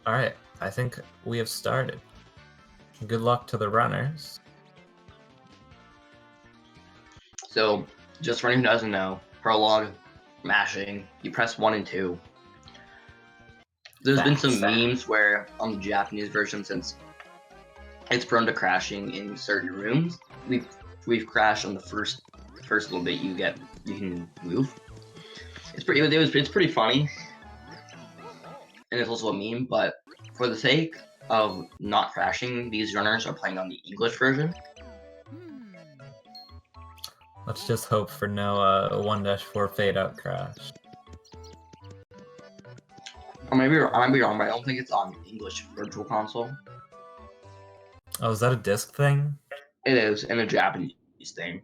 Alright, I think we have started. Good luck to the runners. So, just for anyone who doesn't know, prologue, mashing, you press 1 and 2. There's been some memes where, on the Japanese version, since it's prone to crashing in certain rooms, we've crashed on the first little bit you can move. It's pretty funny, and it's also a meme. But for the sake of not crashing, these runners are playing on the English version. Let's just hope for no 1-4 fade out crash. I might be wrong, but I don't think it's on English Virtual Console. Oh, is that a disc thing? It is, and a Japanese thing.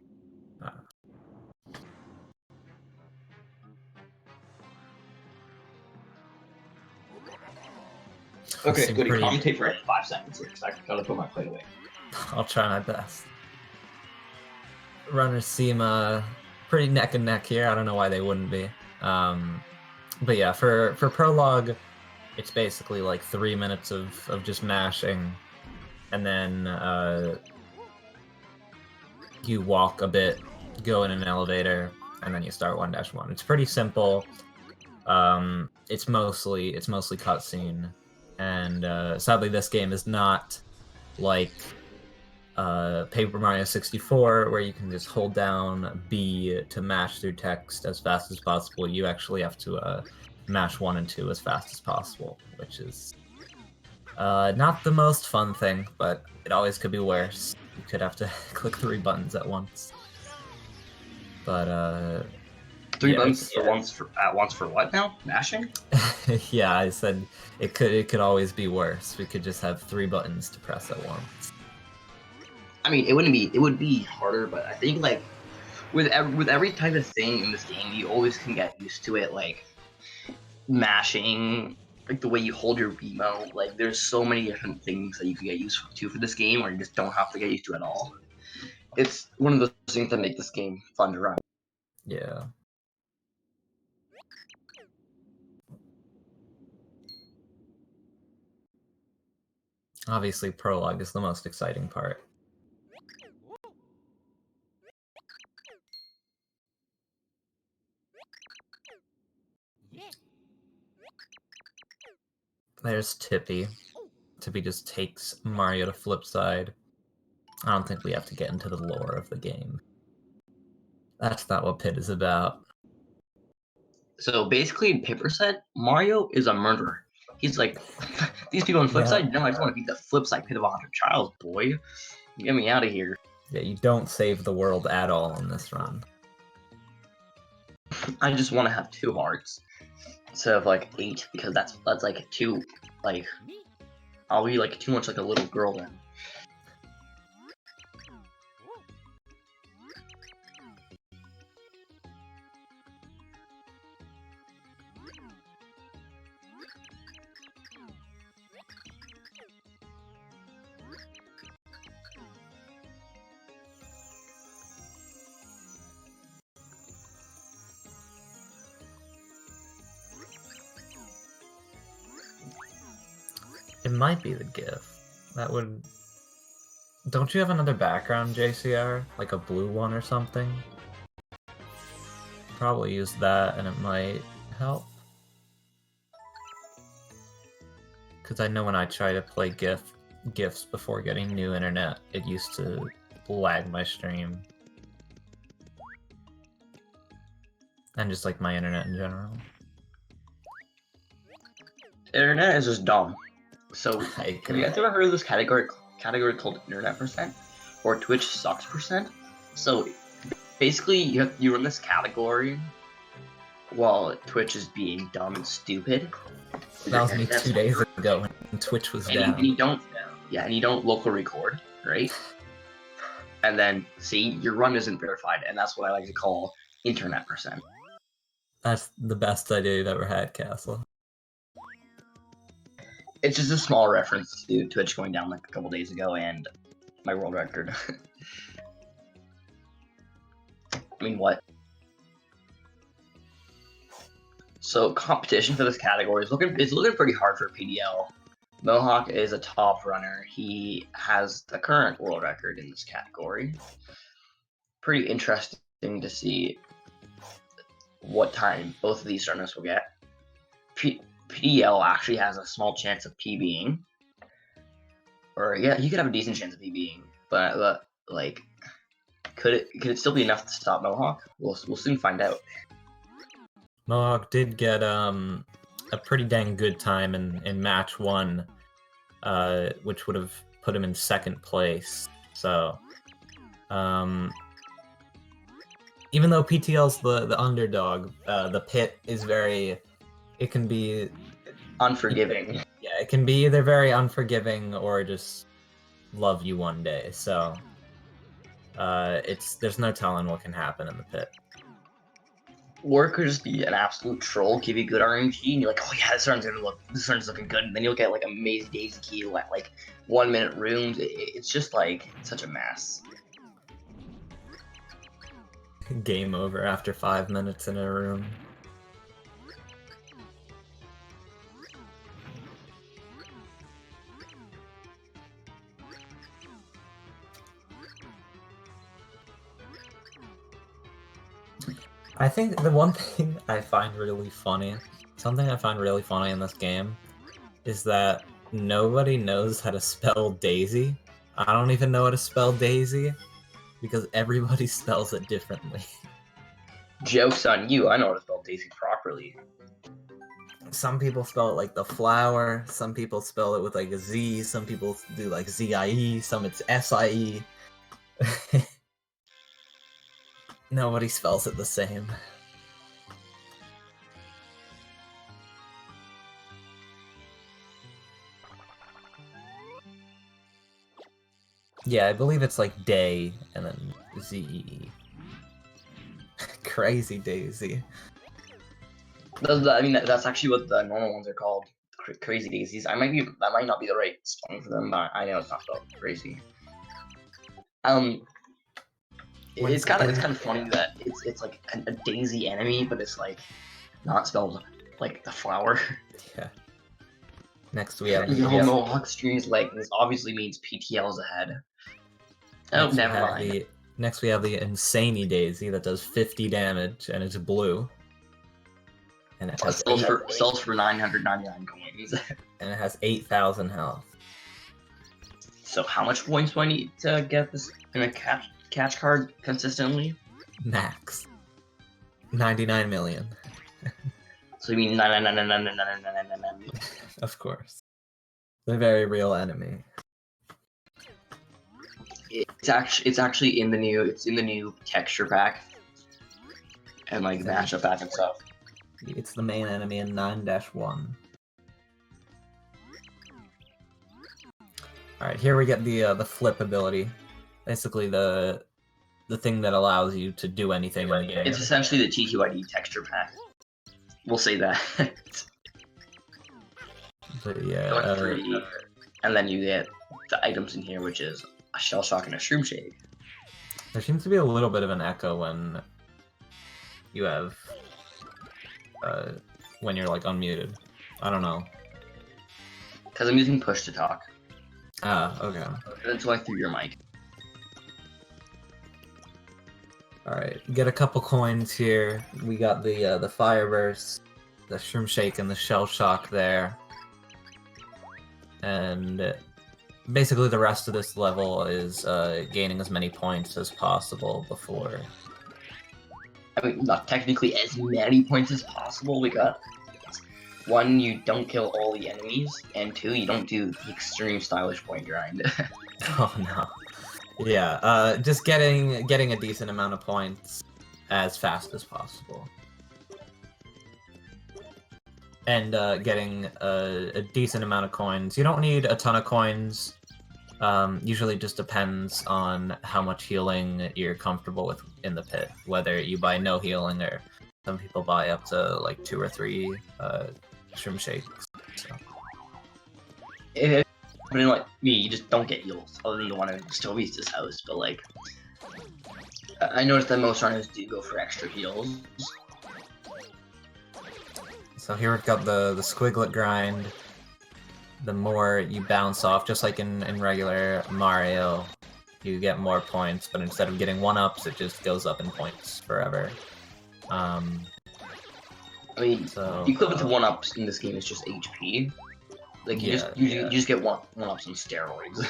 Okay, Squiddy, commentate for 5 seconds here, because I gotta put my plate away. I'll try my best. Runners seem pretty neck and neck here. I don't know why they wouldn't be. But yeah, for prologue, it's basically like 3 minutes of just mashing, and then you walk a bit, go in an elevator, and then you start 1-1. It's pretty simple. It's mostly cutscene, and sadly this game is not like Paper Mario 64, where you can just hold down B to mash through text as fast as possible. You actually have to mash 1 and 2 as fast as possible, which is not the most fun thing, but it always could be worse. You could have to click 3 buttons at once. But 3 buttons at once for what now? Mashing? Yeah, I said it could always be worse. We could just have 3 buttons to press at once. I mean, it would be harder, but I think like with every type of thing in this game, you always can get used to it. Like mashing, like the way you hold your Wiimote. Like there's so many different things that you can get used to for this game, or you just don't have to get used to at all. It's one of those things that make this game fun to run. Yeah. Obviously, prologue is the most exciting part. There's Tippy. Tippy just takes Mario to Flipside. I don't think we have to get into the lore of the game. That's not what Pit is about. So basically, in Paper Set, Mario is a murderer. He's like, these people on Flipside, no, I just want to beat the Flipside pit of 100 trials, boy. Get me out of here. Yeah, you don't save the world at all in this run. I just want to have 2 hearts instead of like 8, because that's like 2, like, I'll be like too much like a little girl then. It might be the GIF. That would... Don't you have another background, JCR? Like a blue one or something? Probably use that and it might help. Because I know when I try to play GIFs before getting new internet, it used to lag my stream. And just like my internet in general. Internet is just dumb. So, have you guys ever heard of this category called Internet Percent? Or Twitch Sucks Percent? So, basically, you run this category while Twitch is being dumb and stupid. That was me 2 days ago when Twitch was down. And you don't local record, right? And then, see, your run isn't verified, and that's what I like to call Internet Percent. That's the best idea you've ever had, Castle. It's just a small reference to Twitch going down like a couple days ago and my world record. I mean, what? So competition for this category is looking pretty hard for PTL. Mohoc is a top runner. He has the current world record in this category. Pretty interesting to see what time both of these runners will get. PTL actually has a small chance of PBing. Or yeah, he could have a decent chance of PBing, but like, could it still be enough to stop Mohoc? We'll soon find out. Mohoc did get a pretty dang good time in match 1, which would have put him in 2nd place. So, even though PTL's the underdog, the pit is it can be Unforgiving. Yeah, it can be either very unforgiving or just love you one day. So, there's no telling what can happen in the pit. Or it could just be an absolute troll, give you good RNG, and you're like, oh yeah, this run's looking good, and then you'll get like amazing Daisy Key, like 1 minute rooms. It's just like such a mess. Game over after 5 minutes in a room. I think the one thing I find really funny, something I find really funny in this game, is that nobody knows how to spell Daisy. I don't even know how to spell Daisy, because everybody spells it differently. Joke's on you, I know how to spell Daisy properly. Some people spell it like the flower, some people spell it with like a Z, some people do like Z-I-E, some it's S-I-E. Nobody spells it the same. Yeah, I believe it's like day and then Z-E-E. Crazy Daisy. I mean, that's actually what the normal ones are called, Crazy Daisies. That might not be the right spelling for them, but I know it's not spelled crazy. It's kind of funny that it's like a daisy enemy, but it's like not spelled like the flower. Yeah. Next we have Mohoc streams like this obviously means PTL's ahead. Oh, never mind. Next we have the Insaney Daisy that does 50 damage and it's blue. And it has sells for 999 coins. And it has 8,000 health. So how much points do I need to get this in a catch card consistently? Max 99 million. So you mean 9999999? Of course. The very real enemy. It's actually in the new texture pack and like matchup pack and stuff. It's the main enemy in 9-1. Alright, here we get the flip ability. Basically the thing that allows you to do anything in the game. It's essentially the TQID texture pack. We'll say that. But yeah, and then you get the items in here, which is a shell shock and a shroom shake. There seems to be a little bit of an echo when you have when you're like unmuted. I don't know. Because I'm using push to talk. Ah, okay. That's why I threw your mic. Alright, get a couple coins here. We got the fire burst, the shroom shake, and the shell shock there. And basically the rest of this level is gaining as many points as possible before... I mean, not technically as many points as possible. We got 1, you don't kill all the enemies, and 2, you don't do the extreme stylish point grind. Oh no. Yeah, just getting a decent amount of points as fast as possible. And getting a decent amount of coins. You don't need a ton of coins. Usually just depends on how much healing you're comfortable with in the pit. Whether you buy no healing or some people buy up to like 2 or 3 shroom shakes. So. But in like me, you just don't get heals other than the one in Stovi's house. But like, I noticed that most runners do go for extra heals. So here we've got the squiglet grind. the more you bounce off, just like in regular Mario, you get more points, but instead of getting 1-ups, it just goes up in points forever. I mean, So, the equivalent to 1-ups in this game is just HP. Like you just get 1-ups on steroids.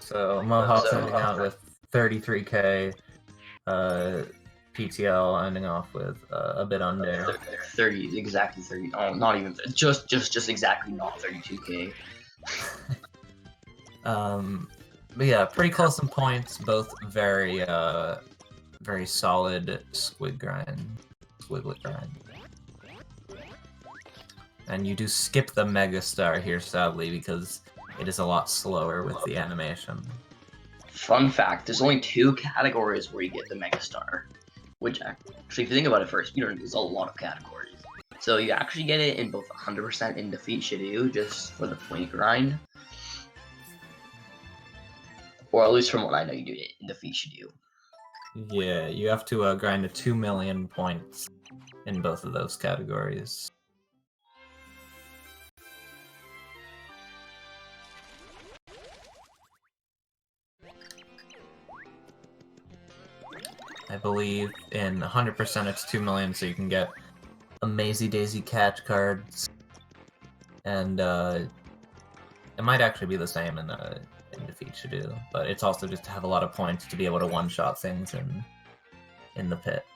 So Mohoc ending out with 33k, PTL ending off with a bit under. 30, exactly 30. Oh, not even just exactly not 32k. But yeah, pretty close in points. Both very very solid squiglet grind. And you do skip the Mega Star here, sadly, because it is a lot slower with the animation. Fun fact, there's only 2 categories where you get the Mega Star. Which, actually, if you think about it first, there's a lot of categories. So you actually get it in both 100% in Defeat Shadoo, just for the point grind. Or at least from what I know, you do it in Defeat Shadoo. Yeah, you have to grind to 2 million points in both of those categories. I believe in 100% it's 2 million, so you can get Amazy Daisy catch cards, and it might actually be the same in Defeat Shadoo, but it's also just to have a lot of points to be able to one-shot things in the pit.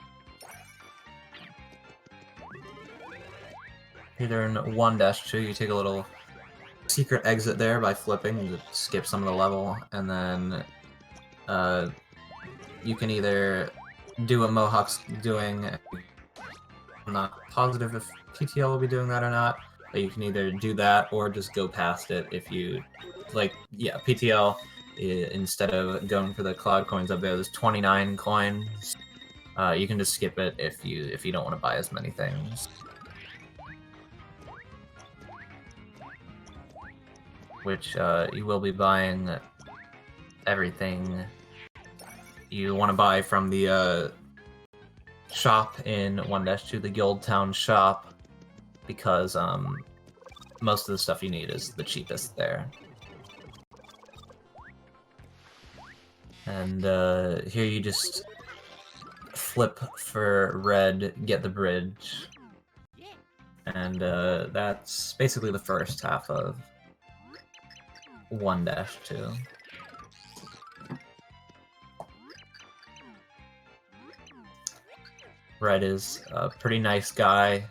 Either in 1-2, you take a little secret exit there by flipping to skip some of the level, and then you can either do what Mohoc's doing. I'm not positive if PTL will be doing that or not, but you can either do that or just go past it if you like. Yeah, PTL, instead of going for the cloud coins up there's 29 coins. You can just skip it if you don't want to buy as many things. Which you will be buying everything you want to buy from the shop in 1-2, the Guild Town shop, because most of the stuff you need is the cheapest there. And here you just flip for red, get the bridge, and that's basically the first half of 1-2. Red is a pretty nice guy.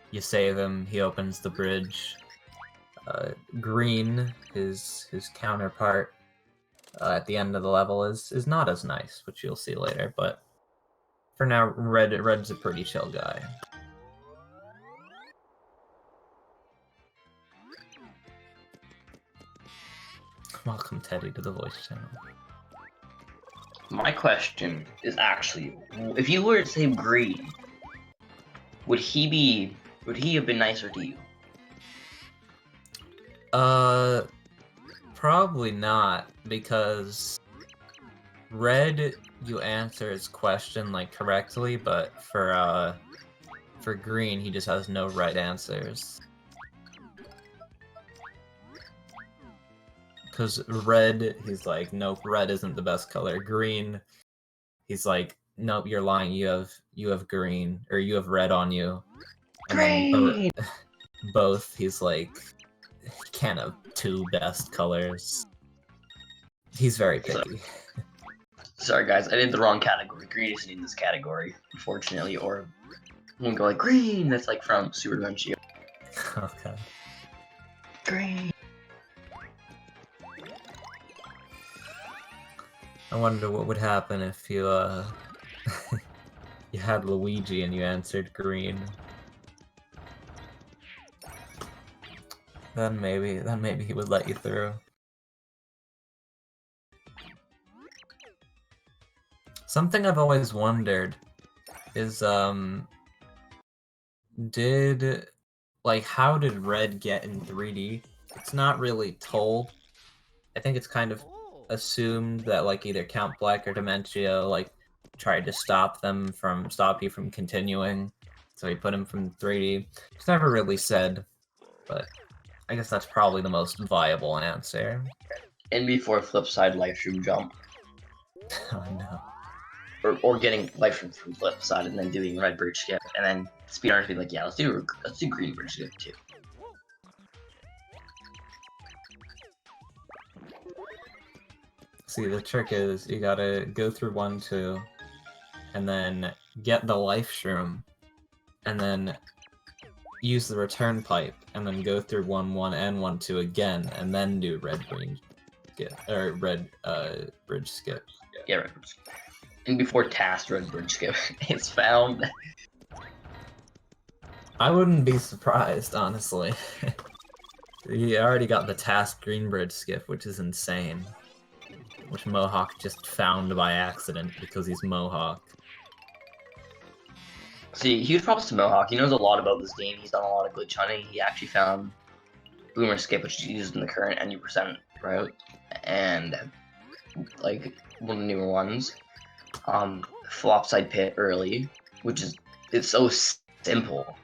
You save him, he opens the bridge. Green, his counterpart at the end of the level, is not as nice, which you'll see later, but for now, Red's a pretty chill guy. Welcome, Teddy, to the voice channel. My question is actually, if you were to say Green, would he have been nicer to you? Probably not, because Red, you answer his question like correctly, but for Green, he just has no right answers. Because Red, he's like, nope, red isn't the best color. Green, he's like, nope, you're lying. You have green, or you have red on you. And Green! then both, he's like, he can't have 2 best colors. He's very picky. Sorry guys, I did the wrong category. Green isn't in this category, unfortunately, or I'm gonna go like green, that's like from Super Luncia. Okay. Green. I wonder what would happen if you, you had Luigi and you answered green. Then maybe he would let you through. Something I've always wondered is, how did Red get in 3D? It's not really told. I think it's kind of assumed that like either Count Black or Dementio like tried to stop you from continuing, so he put him from 3D. It's never really said, but I guess that's probably the most viable answer. And before flip side life stream jump. Oh no. Or getting life from flip side and then doing red bridge skip, and then speedrunners being like, yeah, let's do green bridge skip too. See, the trick is you gotta go through 1, 2, and then get the life shroom, and then use the return pipe, and then go through 1, 1, and 1, 2 again, and then do red green skip, or red bridge skip. Yeah, red bridge skip. And before task red bridge skip is found. I wouldn't be surprised, honestly. You already got the task green bridge skip, which is insane. Which Mohoc just found by accident because he's Mohoc. See, huge props to Mohoc. He knows a lot about this game. He's done a lot of glitch hunting. He actually found Boomer Skip, which is used in the current NU% route, and like one of the newer ones. Flopside pit early, which is so simple,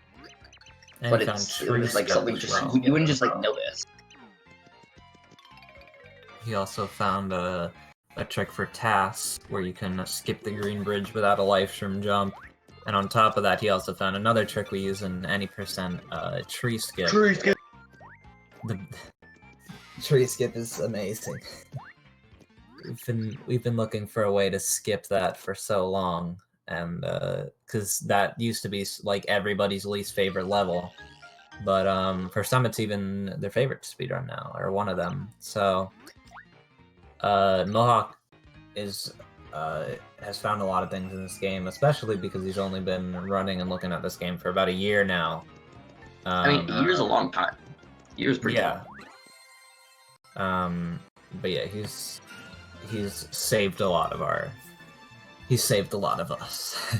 And but he it's found like something you wouldn't just like notice. He also found a trick for tasks where you can skip the green bridge without a life shroom jump. And on top of that, he also found another trick we use in any percent tree skip. Tree skip. The tree skip is amazing. We've been looking for a way to skip that for so long, and because that used to be like everybody's least favorite level, but for some it's even their favorite speedrun now, or one of them. So Mohoc is has found a lot of things in this game, especially because he's only been running and looking at this game for about a year now. I mean, a year's a long time. A year's pretty long. But yeah, he's saved a lot of he's saved a lot of us.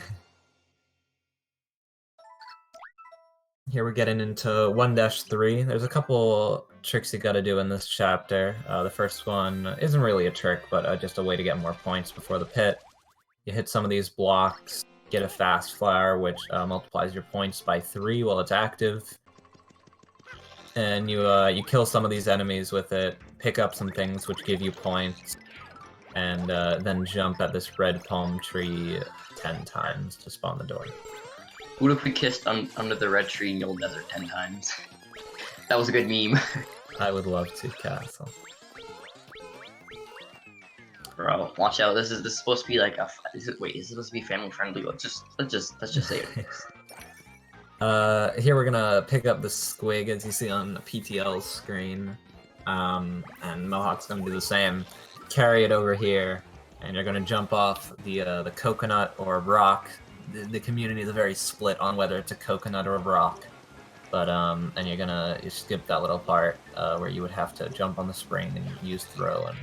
Here we're getting into 1-3. There's a couple tricks you gotta do in this chapter. The first one isn't really a trick, but just a way to get more points before the pit. You hit some of these blocks, get a fast flower, which multiplies your points by 3 while it's active. And you kill some of these enemies with it, pick up some things which give you points, and then jump at this red palm tree 10 times to spawn the door. What if we kissed under the red tree in the old desert 10 times? That was a good meme. I would love to, Castle. Bro, watch out! This is supposed to be like a. Is it supposed to be family friendly? Let's just say it is. Here we're gonna pick up the squig as you see on the PTL's screen, and Mohoc's gonna do the same. Carry it over here, and you're gonna jump off the coconut or rock. The community is very split on whether it's a coconut or a rock, but and you skip that little part where you would have to jump on the spring and use throw, and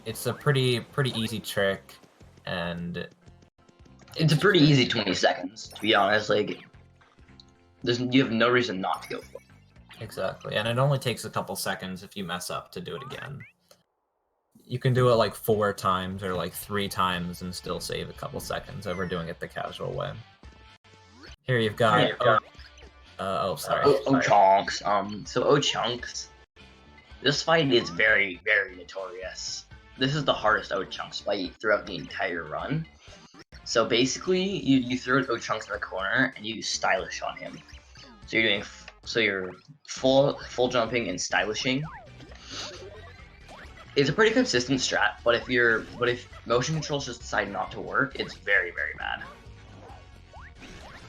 it's a pretty easy trick, and it's a pretty easy 20 seconds to be honest. Like, you have no reason not to go for it. Exactly, and it only takes a couple seconds if you mess up to do it again. You can do it like 4 times or like 3 times and still save a couple seconds over doing it the casual way. Here you've got Chunks. So Chunks. This fight is very, very notorious. This is the hardest Chunks fight throughout the entire run. So basically, you throw Chunks in the corner and you use stylish on him. So you're full jumping and stylishing. It's a pretty consistent strat, but if motion controls just decide not to work, it's very, very bad.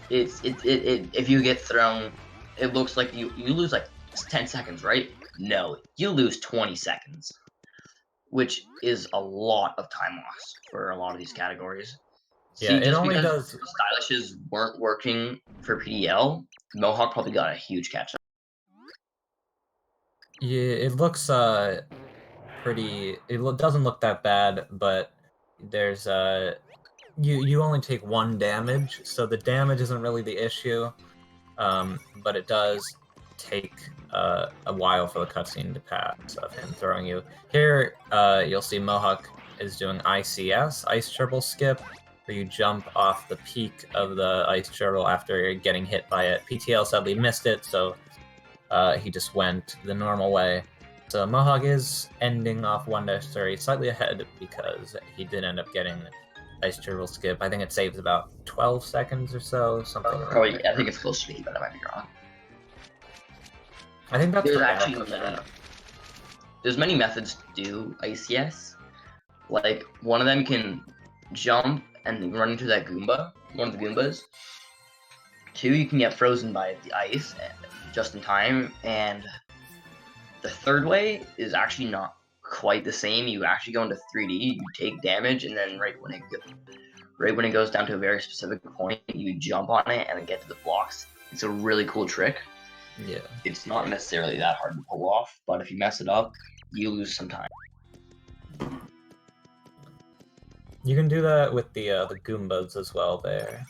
If you get thrown, it looks like you lose like 10 seconds, right? No, you lose 20 seconds, which is a lot of time lost for a lot of these categories. Yeah, it only does. Stylishes weren't working for PTL. Mohoc probably got a huge catch up. Yeah, it looks pretty. It doesn't look that bad, but there's you only take 1 damage, so the damage isn't really the issue. But it does take a while for the cutscene to pass of him throwing you. Here, you'll see Mohoc is doing ICS, Ice Triple Skip, where you jump off the peak of the ice turtle after getting hit by it. PTL sadly missed it, so he just went the normal way. So Mohoc is ending off 1-3 slightly ahead because he did end up getting ice turtle skip. I think it saves about 12 seconds or so, something like that. I think it's close to me, but I might be wrong. I think that's There's the actually there's many methods to do ICS. Like, one of them can jump and run into that Goomba, one of the Goombas. 2, you can get frozen by the ice just in time, and the third way is actually not quite the same. You actually go into 3D, you take damage, and then right when it goes down to a very specific point, you jump on it and then get to the blocks. It's a really cool trick. Yeah. It's not necessarily that hard to pull off, but if you mess it up, you lose some time. You can do that with the Goombas as well there.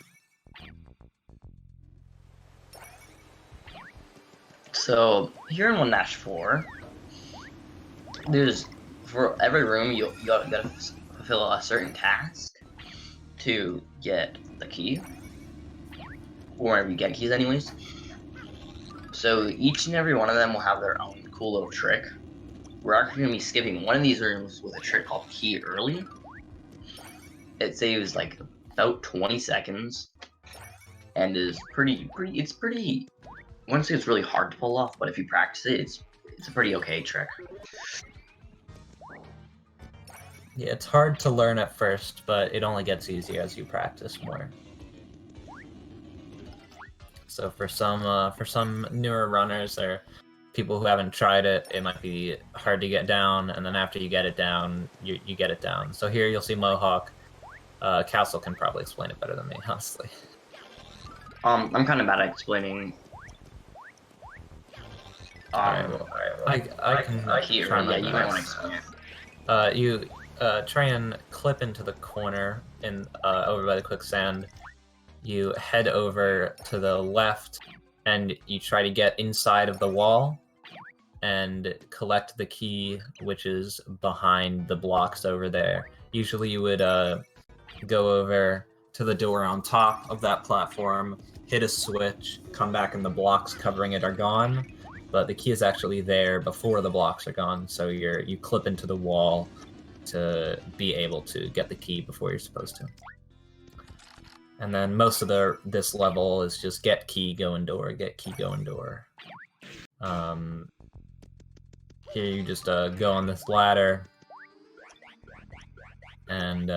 So here in 1-4, there's, for every room you gotta fulfill a certain task to get the key, or whenever you get keys anyways. So each and every one of them will have their own cool little trick. We're actually gonna be skipping one of these rooms with a trick called Key Early. It saves like about 20 seconds, and is pretty. I wouldn't say it's really hard to pull off, but if you practice it, it's a pretty okay trick. Yeah, it's hard to learn at first, but it only gets easier as you practice more. So for some newer runners or people who haven't tried it, it might be hard to get down, and then after you get it down, you get it down. So here you'll see Mohoc. Castle can probably explain it better than me, honestly. I'm kind of bad at explaining. I can Here, try my yeah, you might want to best. explain it. You try and clip into the corner in over by the quicksand. You head over to the left, and you try to get inside of the wall and collect the key, which is behind the blocks over there. Usually you would go over to the door on top of that platform, hit a switch, come back, and the blocks covering it are gone. But the key is actually there before the blocks are gone, so you clip into the wall to be able to get the key before you're supposed to. And then most of this level is just get key, go in door, get key, go in door. Here you just go on this ladder, and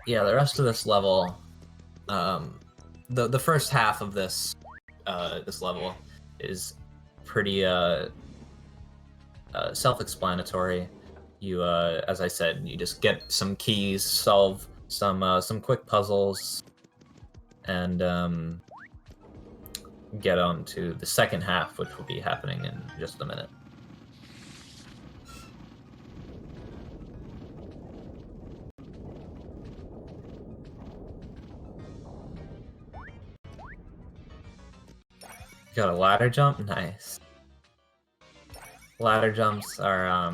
yeah, the rest of this level, the first half of this level is pretty self-explanatory. You, as I said, you just get some keys, solve some quick puzzles, and get on to the second half, which will be happening in just a minute. Got a ladder jump? Nice. Ladder jumps are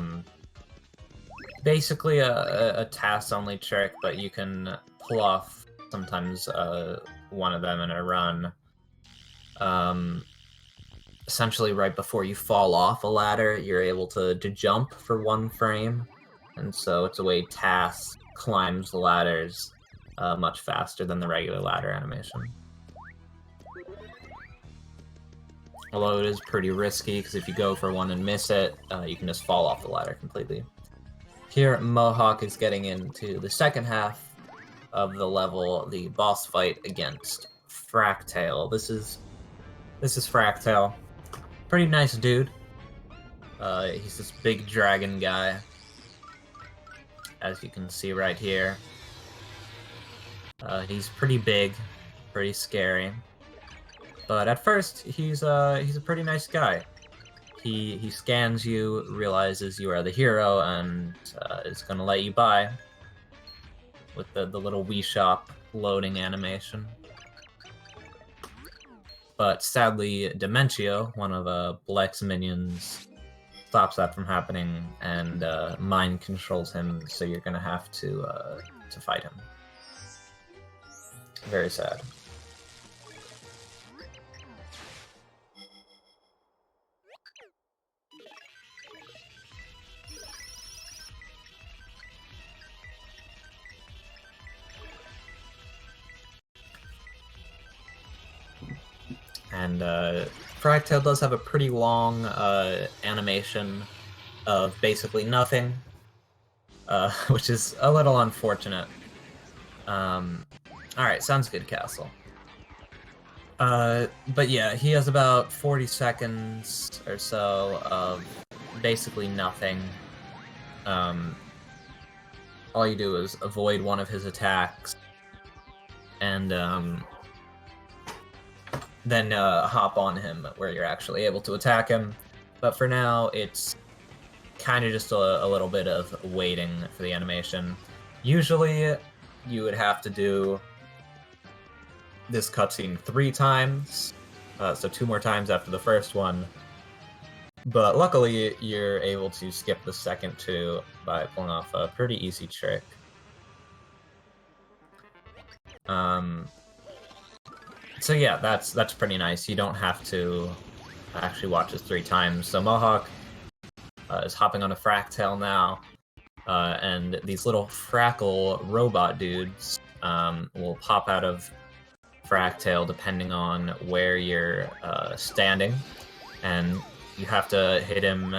basically a task-only trick, but you can pull off sometimes one of them in a run. Essentially, right before you fall off a ladder, you're able to jump for 1 frame, and so it's a way task climbs the ladders much faster than the regular ladder animation. Although it is pretty risky, because if you go for one and miss it, you can just fall off the ladder completely. Here, Mohoc is getting into the second half of the level, the boss fight against Fractail. This is Fractail. Pretty nice dude. He's this big dragon guy, as you can see right here. He's pretty big, pretty scary. But at first, he's a pretty nice guy. He scans you, realizes you are the hero, and is gonna let you by with the little Wii Shop loading animation. But sadly, Dementio, one of Black's minions, stops that from happening and mind controls him. So you're gonna have to to fight him. Very sad. And Fractal does have a pretty long animation of basically nothing, which is a little unfortunate. Alright, sounds good, Castle. But yeah, he has about 40 seconds or so of basically nothing. All you do is avoid one of his attacks, and then hop on him where you're actually able to attack him. But for now, it's kind of just a little bit of waiting for the animation. Usually, you would have to do this cutscene 3 times, so 2 more times after the first one. But luckily, you're able to skip the second 2 by pulling off a pretty easy trick. So yeah, that's pretty nice. You don't have to actually watch this 3 times. So Mohoc is hopping on a Fractal now, and these little Frackle robot dudes will pop out of Fractal depending on where you're standing, and you have to hit him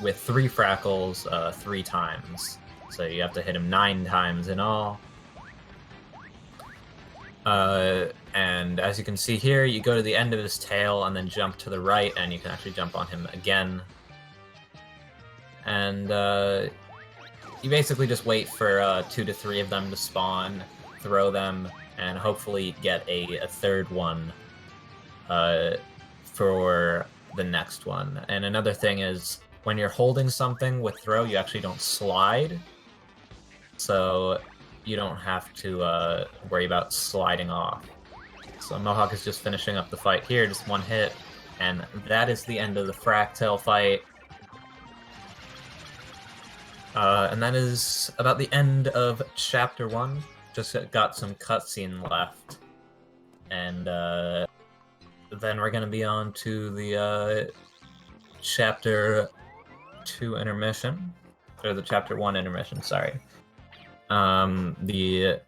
with 3 Frackles 3 times. So you have to hit him 9 times in all. And as you can see here, you go to the end of his tail and then jump to the right, and you can actually jump on him again. And you basically just wait for 2 to 3 of them to spawn, throw them, and hopefully get a 3rd one for the next one. And another thing is, when you're holding something with throw, you actually don't slide. So you don't have to worry about sliding off. So Mohoc is just finishing up the fight here, just 1 hit, and that is the end of the Fractal fight. And that is about the end of Chapter 1. Just got some cutscene left. And then we're going to be on to the Chapter 2 intermission. Or the Chapter 1 intermission, sorry. The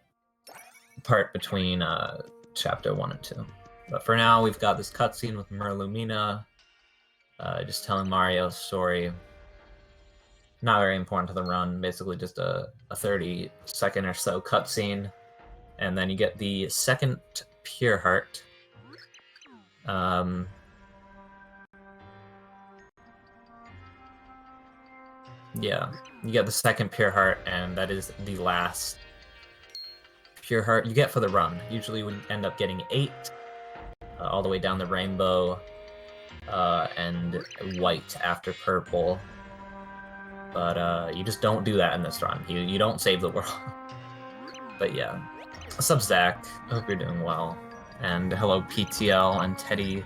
part between Chapter 1 and 2. But for now, we've got this cutscene with Merlumina, just telling Mario's story. Not very important to the run, basically just a 30-second or so cutscene. And then you get the second Pure Heart. Yeah, you get the second Pure Heart, and that is the last Pure Heart you get for the run. Usually we end up getting 8, all the way down the rainbow, and white after purple. But you just don't do that in this run. You don't save the world. But yeah. What's up, Zach? I hope you're doing well. And hello, PTL and Teddy,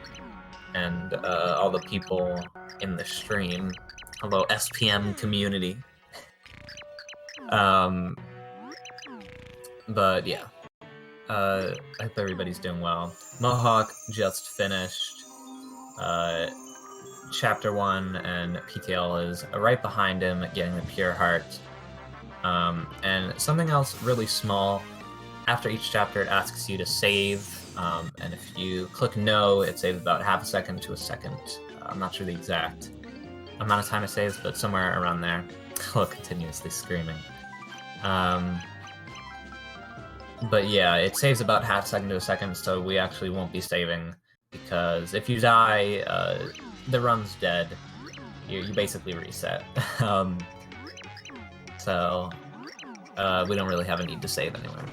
and all the people in the stream. Hello, SPM community. But yeah. I hope everybody's doing well. Mohoc just finished Chapter 1, and PTL is right behind him, getting the Pure Heart. And something else really small, after each chapter it asks you to save, and if you click no, it saves about half a second to a second. I'm not sure the exact amount of time it saves, but somewhere around there. Hello, continuously screaming. But yeah, it saves about half a second to a second, so we actually won't be saving, because if you die, the run's dead. You basically reset. So we don't really have a need to save anywhere.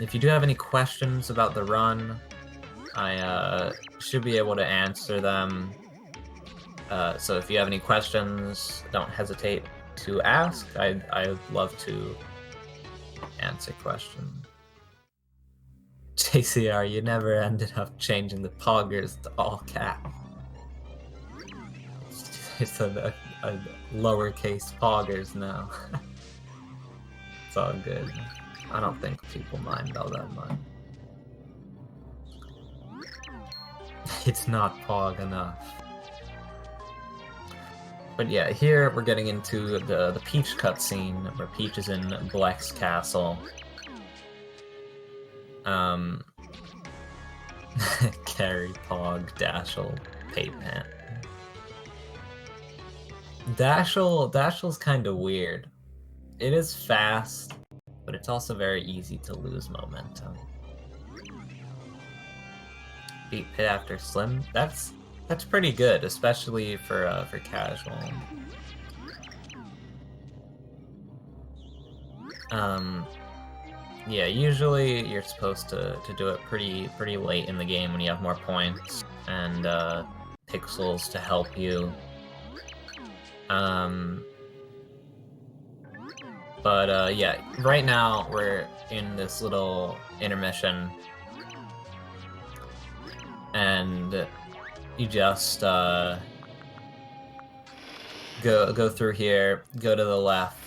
If you do have any questions about the run, I should be able to answer them. So if you have any questions, don't hesitate to ask. I'd love to answer questions. JCR, you never ended up changing the poggers to all cap. It's a lowercase poggers now. It's all good. I don't think people mind all that much. It's not Pog enough. But yeah, here we're getting into the Peach cutscene, where Peach is in Bleck's castle. Carry, Pog, Dashel, Paypan. Dashel's kind of weird. It is fast, but it's also very easy to lose momentum. Beat Pit after Slim. That's pretty good, especially for casual. Yeah, usually you're supposed to do it pretty late in the game when you have more points and pixels to help you. But yeah, right now we're in this little intermission, and you just go through here, go to the left,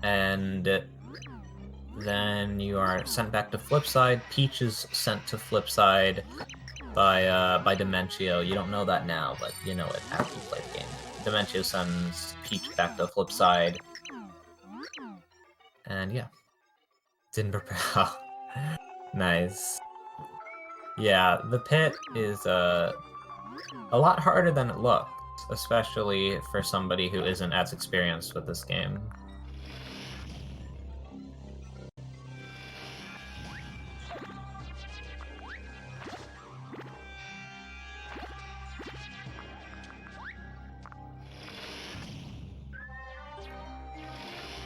and then you are sent back to Flipside. Peach is sent to Flipside by Dementio. You don't know that now, but you know it after you play the game. Dementio sends Peach back to Flipside, and yeah, didn't prepare. Nice. Yeah, the pit is a lot harder than it looks, especially for somebody who isn't as experienced with this game.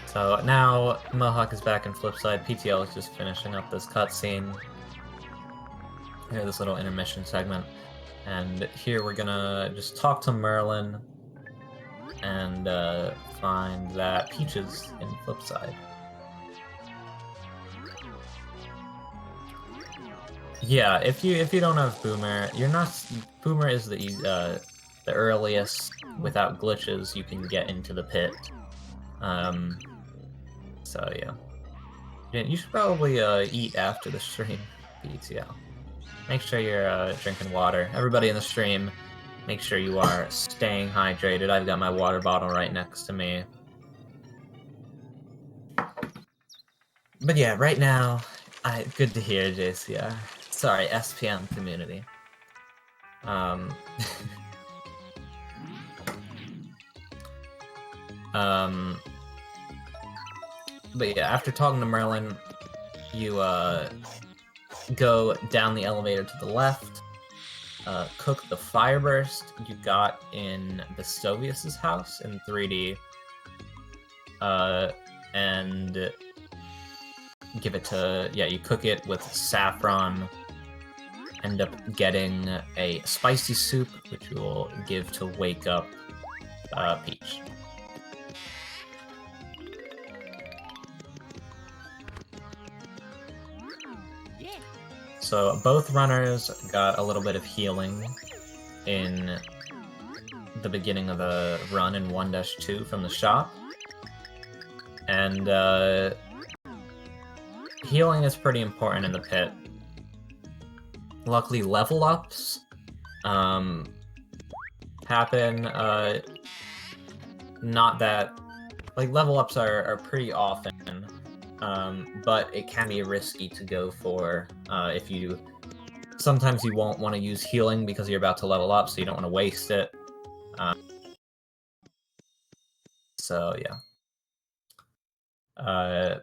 So now Mohoc is back in Flipside. PTL is just finishing up this cutscene. Here, this little intermission segment. And here we're gonna just talk to Merlin and find that Peach is in Flipside. Yeah, if you don't have Boomer, you're not. Boomer is the earliest without glitches you can get into the pit. So yeah, you should probably eat after the stream, PTL. Make sure you're drinking water. Everybody in the stream, make sure you are staying hydrated. I've got my water bottle right next to me. But yeah, right now, good to hear, JCR. Sorry, SPM community. But yeah, after talking to Merlin, you go down the elevator to the left, cook the fireburst you got in Vestovius' house in 3D, and give it to, yeah, you cook it with saffron, end up getting a spicy soup, which you will give to wake up Peach. So both runners got a little bit of healing in the beginning of the run in 1-2 from the shop. And healing is pretty important in the pit. Luckily, level ups happen, not that, like, level ups are pretty often, but it can be risky to go for if you, sometimes you won't want to use healing because you're about to level up, so you don't want to waste it. So yeah.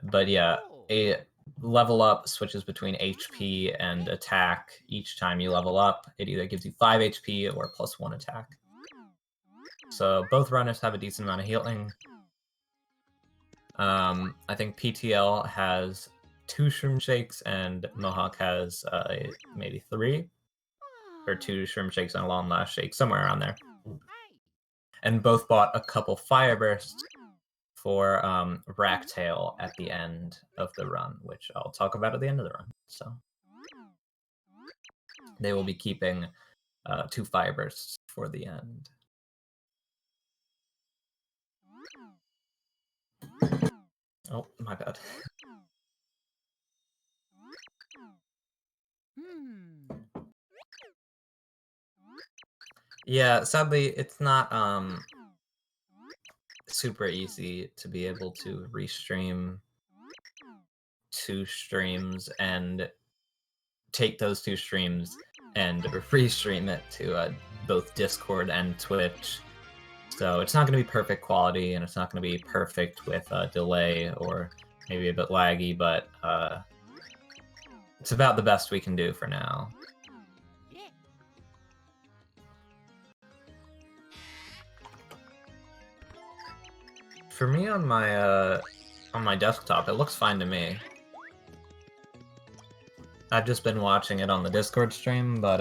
But yeah, a level up switches between HP and attack each time you level up. It either gives you 5 HP or +1 attack. So both runners have a decent amount of healing. I think PTL has 2 Shroom Shakes and Mohoc has maybe 3, or 2 Shroom Shakes and a Long Last Shake, somewhere around there. And both bought a couple Fire Bursts for Racktail at the end of the run, which I'll talk about at the end of the run. So they will be keeping 2 Fire Bursts for the end. Oh, my bad. Yeah, sadly, it's not super easy to be able to restream 2 streams and take those 2 streams and restream it to both Discord and Twitch. So it's not going to be perfect quality, and it's not going to be perfect with delay or maybe a bit laggy, but it's about the best we can do for now. For me on my desktop, it looks fine to me. I've just been watching it on the Discord stream, but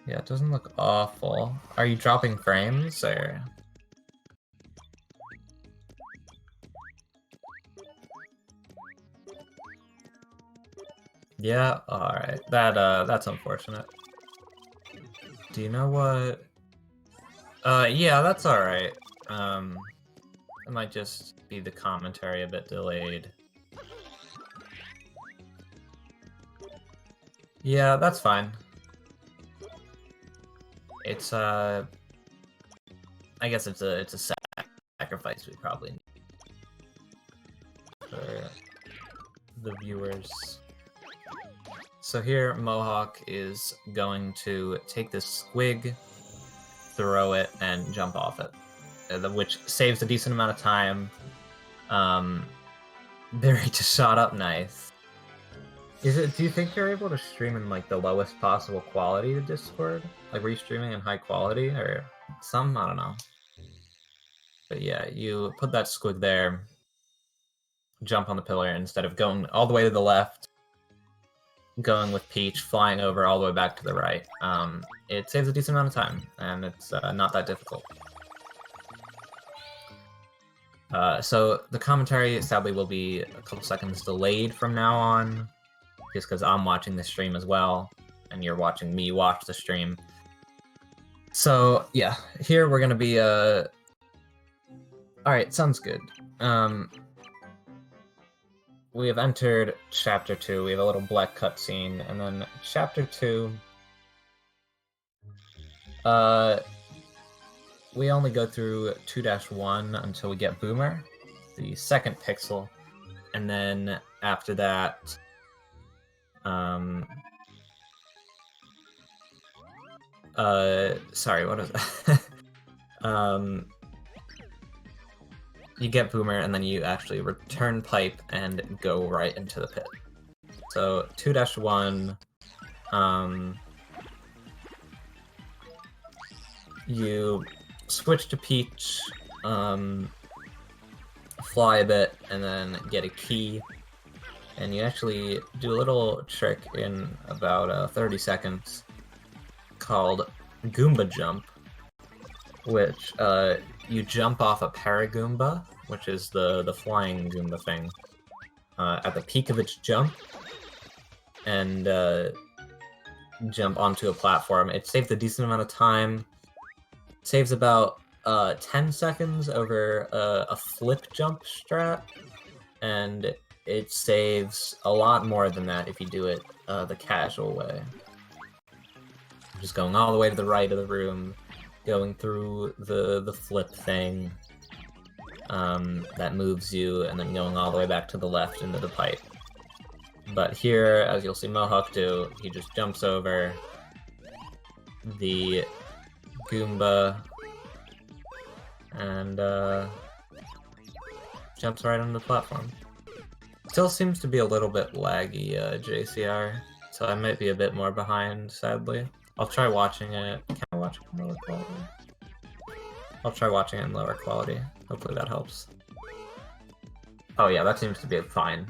yeah, it doesn't look awful. Are you dropping frames, or? Yeah, alright. That's unfortunate. Do you know what? Yeah, that's alright. It might just be the commentary a bit delayed. Yeah, that's fine. It's, I guess it's a sacrifice we probably need for the viewers. So here, Mohoc is going to take this squig, throw it, and jump off it, which saves a decent amount of time. There, he just shot up nice. Do you think you're able to stream in, like, the lowest possible quality to Discord? Like, were you streaming in high quality, or some? I don't know. But yeah, you put that squig there, jump on the pillar, instead of going all the way to the left, going with Peach, flying over all the way back to the right. It saves a decent amount of time, and it's not that difficult. So the commentary, sadly, will be a couple seconds delayed from now on, just because I'm watching the stream as well, and you're watching me watch the stream. So, yeah, here we're gonna be, Alright, sounds good. We have entered Chapter 2, we have a little black cutscene, and then Chapter 2... we only go through 2-1 until we get Boomer, the second pixel, and then after that... sorry, what is that? You get Boomer, and then you actually return Pipe and go right into the pit. So, 2-1, you switch to Peach, fly a bit, and then get a key, and you actually do a little trick in about 30 seconds called Goomba Jump, which you jump off a Paragoomba, which is the flying Goomba thing, at the peak of its jump, and jump onto a platform. It saves a decent amount of time. It saves about 10 seconds over a flip jump strat, and it saves a lot more than that if you do it the casual way. Just going all the way to the right of the room, going through the flip thing that moves you, and then going all the way back to the left into the pipe. But here, as you'll see Mohoc do, he just jumps over the Goomba and jumps right onto the platform. Still seems to be a little bit laggy, JCR, so I might be a bit more behind, sadly. I'll try watching it. Can I watch it in lower quality? I'll try watching it in lower quality. Hopefully that helps. Oh yeah, that seems to be fine.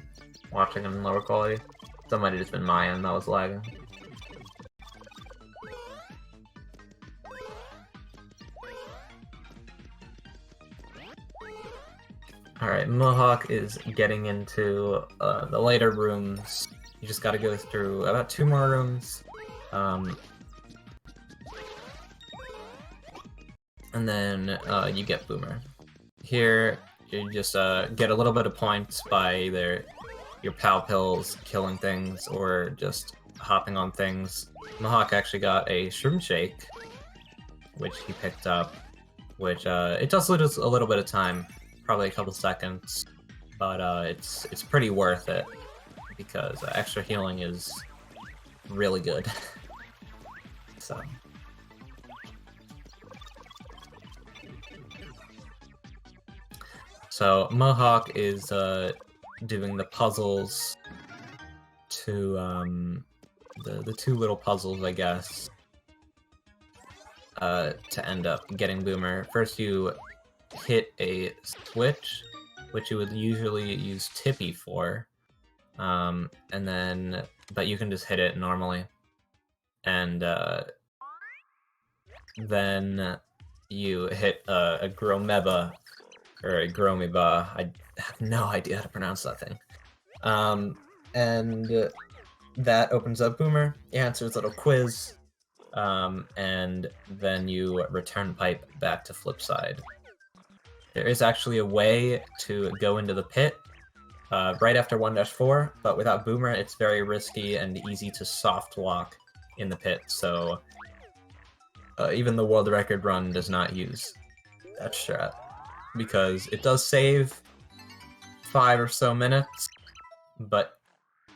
Watching it in lower quality. That might have just been my end that was lagging. Alright, Mohoc is getting into the later rooms. You just gotta go through about 2 more rooms. and then you get Boomer. Here, you just get a little bit of points by either your POW pills killing things or just hopping on things. Mohoc actually got a Shroom Shake, which he picked up, which it does lose a little bit of time, probably a couple seconds, but it's pretty worth it because extra healing is really good. So Mohoc is doing the puzzles to the two little puzzles, I guess, to end up getting Boomer. First, you hit a switch, which you would usually use Tippy for, and then but you can just hit it normally, and then you hit a Gromeba. Or a Gromiba. I have no idea how to pronounce that thing. And that opens up Boomer. He answers a little quiz, and then you return pipe back to Flipside. There is actually a way to go into the pit right after 1-4, but without Boomer, it's very risky and easy to soft walk in the pit, so even the world record run does not use that strat, because it does save 5 or so minutes, but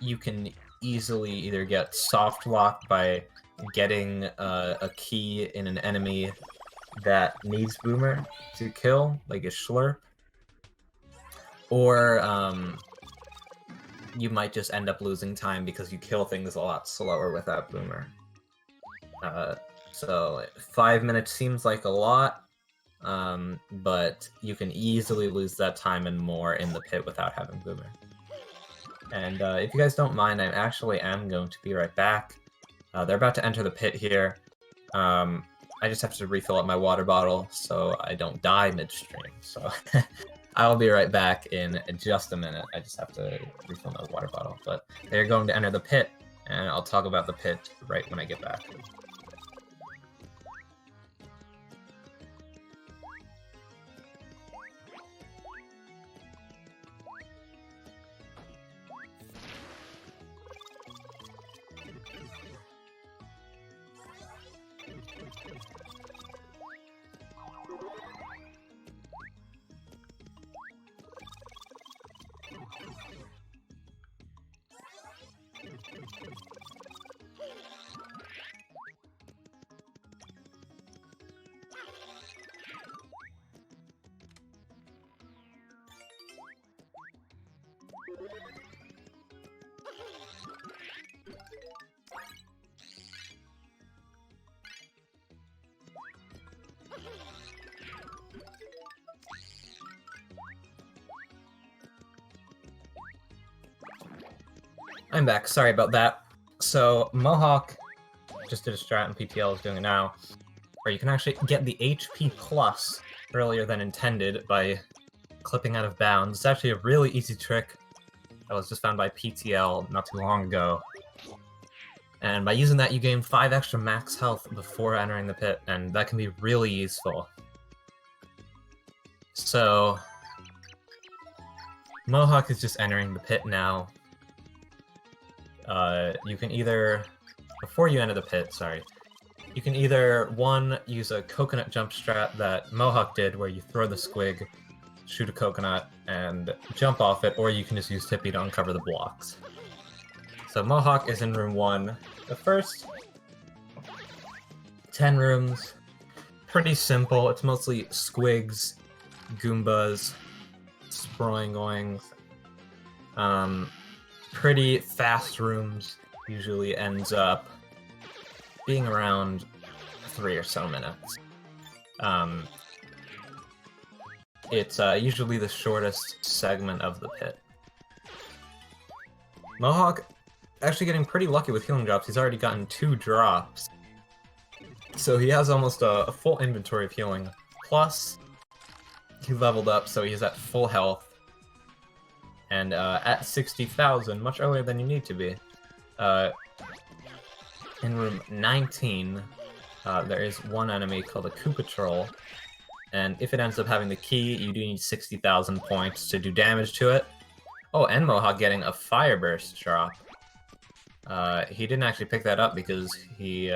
you can easily either get soft locked by getting a key in an enemy that needs Boomer to kill, like a Schlurp, or you might just end up losing time because you kill things a lot slower without Boomer. So 5 minutes seems like a lot, but you can easily lose that time and more in the pit without having Boomer. And if you guys don't mind, I actually am going to be right back. They're about to enter the pit here. I just have to refill up my water bottle so I don't die midstream. So I'll be right back in just a minute. I just have to refill my water bottle. But they're going to enter the pit, and I'll talk about the pit right when I get back. I'm back, sorry about that. So, Mohoc just did a strat and PTL is doing it now, where you can actually get the HP plus earlier than intended by clipping out of bounds. It's actually a really easy trick that was just found by PTL not too long ago. And by using that, you gain 5 extra max health before entering the pit, and that can be really useful. So, Mohoc is just entering the pit now. You can either, before you enter the pit, sorry, you can either, one, use a coconut jump strat that Mohoc did, where you throw the squig, shoot a coconut, and jump off it, or you can just use Tippy to uncover the blocks. So Mohoc is in room 1. The first 10 rooms, pretty simple. It's mostly squigs, Goombas, Sproingoings. Pretty fast rooms, usually ends up being around 3 or so minutes. It's usually the shortest segment of the pit. Mohoc actually getting pretty lucky with healing drops. He's already gotten 2 drops. So he has almost a full inventory of healing. Plus, he leveled up, so he's at full health. And at 60,000, much earlier than you need to be. In room 19, there is one enemy called a Koopa Troll, and if it ends up having the key, you do need 60,000 points to do damage to it. Oh, and Mohoc getting a Fire Burst drop. He didn't actually pick that up because he,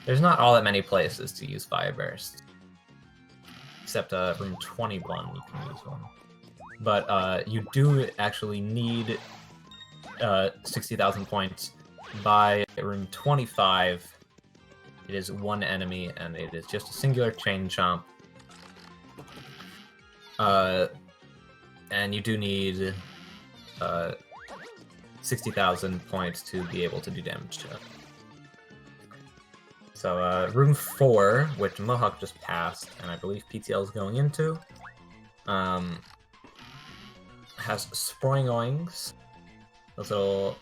there's not all that many places to use Fire Burst. Except, room 21 you can use one. But, you do actually need, 60,000 points by room 25. It is one enemy, and it is just a singular chain chomp. And you do need 60,000 points to be able to do damage to it. So, room 4, which Mohoc just passed, and I believe PTL is going into, has Sproingoings, those little,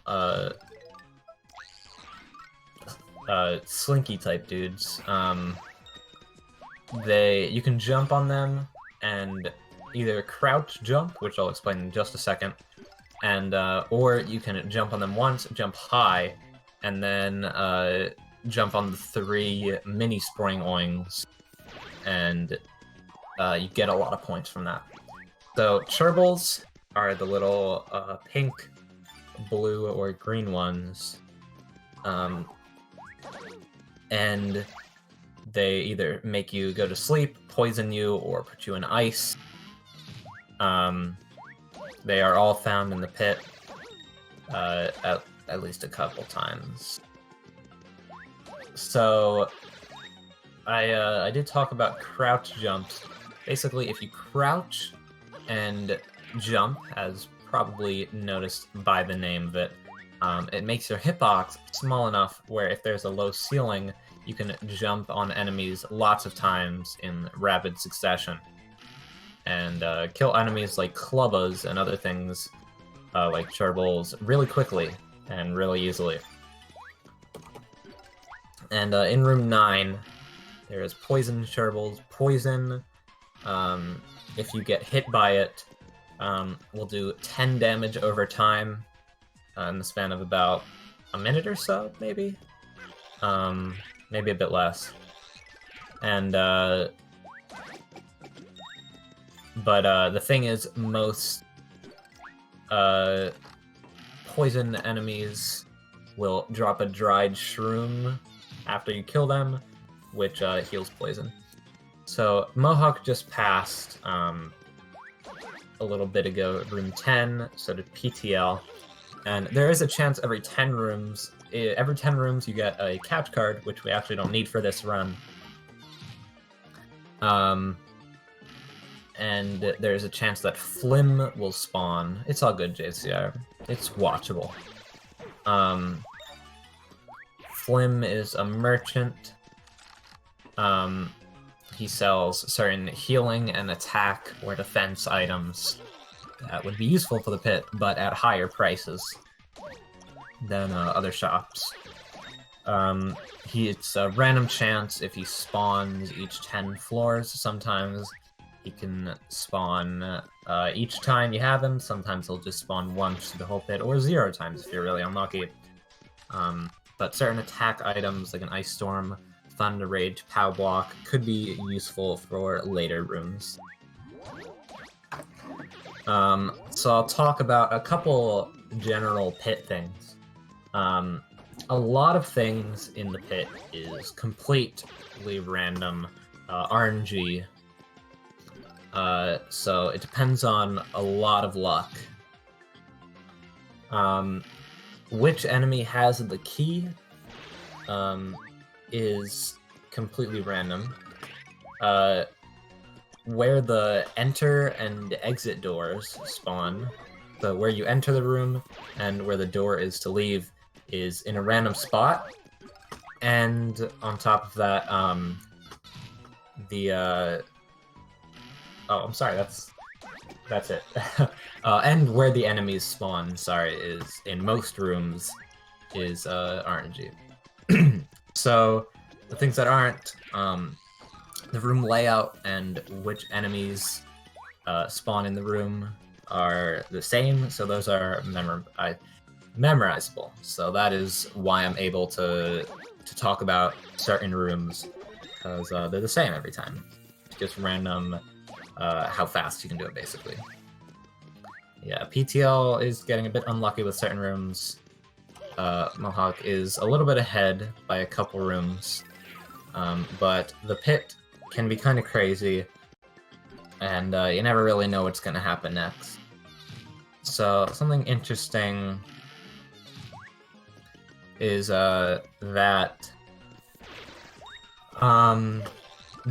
slinky type dudes. You can jump on them, and either crouch jump, which I'll explain in just a second, and or you can jump on them once, jump high, and then jump on the 3 mini Sproingoings, and you get a lot of points from that. So Cherbils are the little pink, blue, or green ones, and they either make you go to sleep, poison you, or put you in ice. They are all found in the pit at least a couple times. So, I did talk about crouch jumps. Basically, if you crouch and jump, as probably noticed by the name of it, it makes your hitbox small enough where if there's a low ceiling, you can jump on enemies lots of times in rapid succession. And kill enemies like Clubbas and other things like Cherbils really quickly and really easily. And in room 9, there is Poison Cherbils. Poison, if you get hit by it, will do 10 damage over time in the span of about a minute or so, maybe? Maybe a bit less. And, but the thing is, most poison enemies will drop a dried shroom after you kill them, which heals poison. So Mohoc just passed a little bit ago, room 10, so did PTL, and there is a chance every 10 rooms you get a catch card, which we actually don't need for this run. And there's a chance that Flim will spawn. It's all good, JCR. It's watchable. Flim is a merchant. He sells certain healing and attack or defense items that would be useful for the pit, but at higher prices than other shops. It's a random chance if he spawns each 10 floors. Sometimes he can spawn each time you have him. Sometimes he'll just spawn once to the whole pit, or 0 times if you're really unlucky. But certain attack items like an Ice Storm, Thunder Rage, Pow Block could be useful for later rooms. So I'll talk about a couple general pit things. A lot of things in the pit is completely random RNG. So it depends on a lot of luck. Which enemy has the key is completely random. Where the enter and exit doors spawn, so where you enter the room and where the door is to leave, is in a random spot. And on top of that, oh, I'm sorry, that's it. And where the enemies spawn, sorry, is in most rooms is RNG. So the things that aren't, the room layout and which enemies spawn in the room are the same, so those are memorizable. So that is why I'm able to talk about certain rooms, because they're the same every time. just random how fast you can do it, basically. Yeah, PTL is getting a bit unlucky with certain rooms. Mohoc is a little bit ahead by a couple rooms, but the pit can be kind of crazy, and you never really know what's going to happen next. So something interesting is that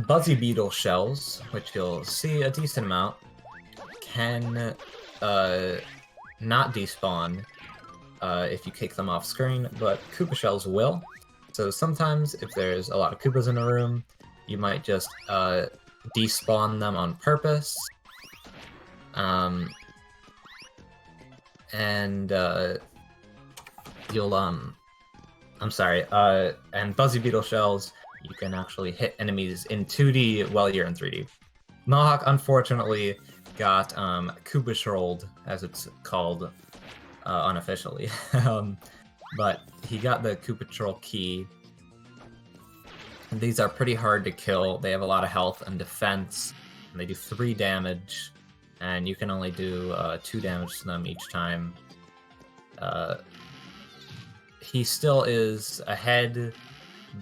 Buzzy Beetle shells, which you'll see a decent amount, can not despawn if you kick them off screen, but Koopa shells will. So sometimes if there's a lot of Koopas in a room, you might just despawn them on purpose. And you'll and Buzzy Beetle shells, you can actually hit enemies in 2D while you're in 3D. Mohoc unfortunately got Koopa trolled, as it's called unofficially. But he got the Koopa troll key. These are pretty hard to kill. They have a lot of health and defense, and they do 3 damage, and you can only do 2 damage to them each time. He still is ahead,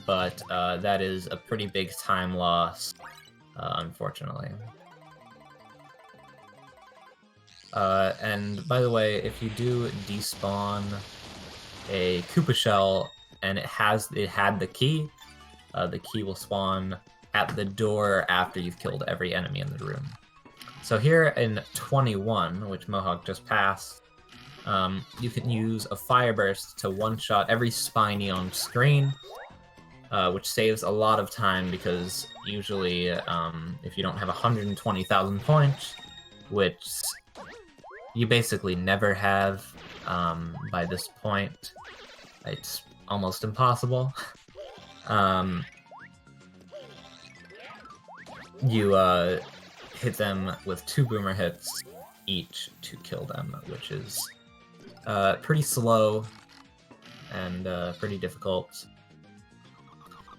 but that is a pretty big time loss, unfortunately. And by the way, if you do despawn a Koopa shell and it had the key will spawn at the door after you've killed every enemy in the room. So here in 21, which Mohoc just passed, you can use a Fire Burst to one-shot every Spiny on screen, which saves a lot of time because usually if you don't have 120,000 points, which you basically never have by this point, it's almost impossible. You hit them with 2 boomer hits each to kill them, which is pretty slow and pretty difficult.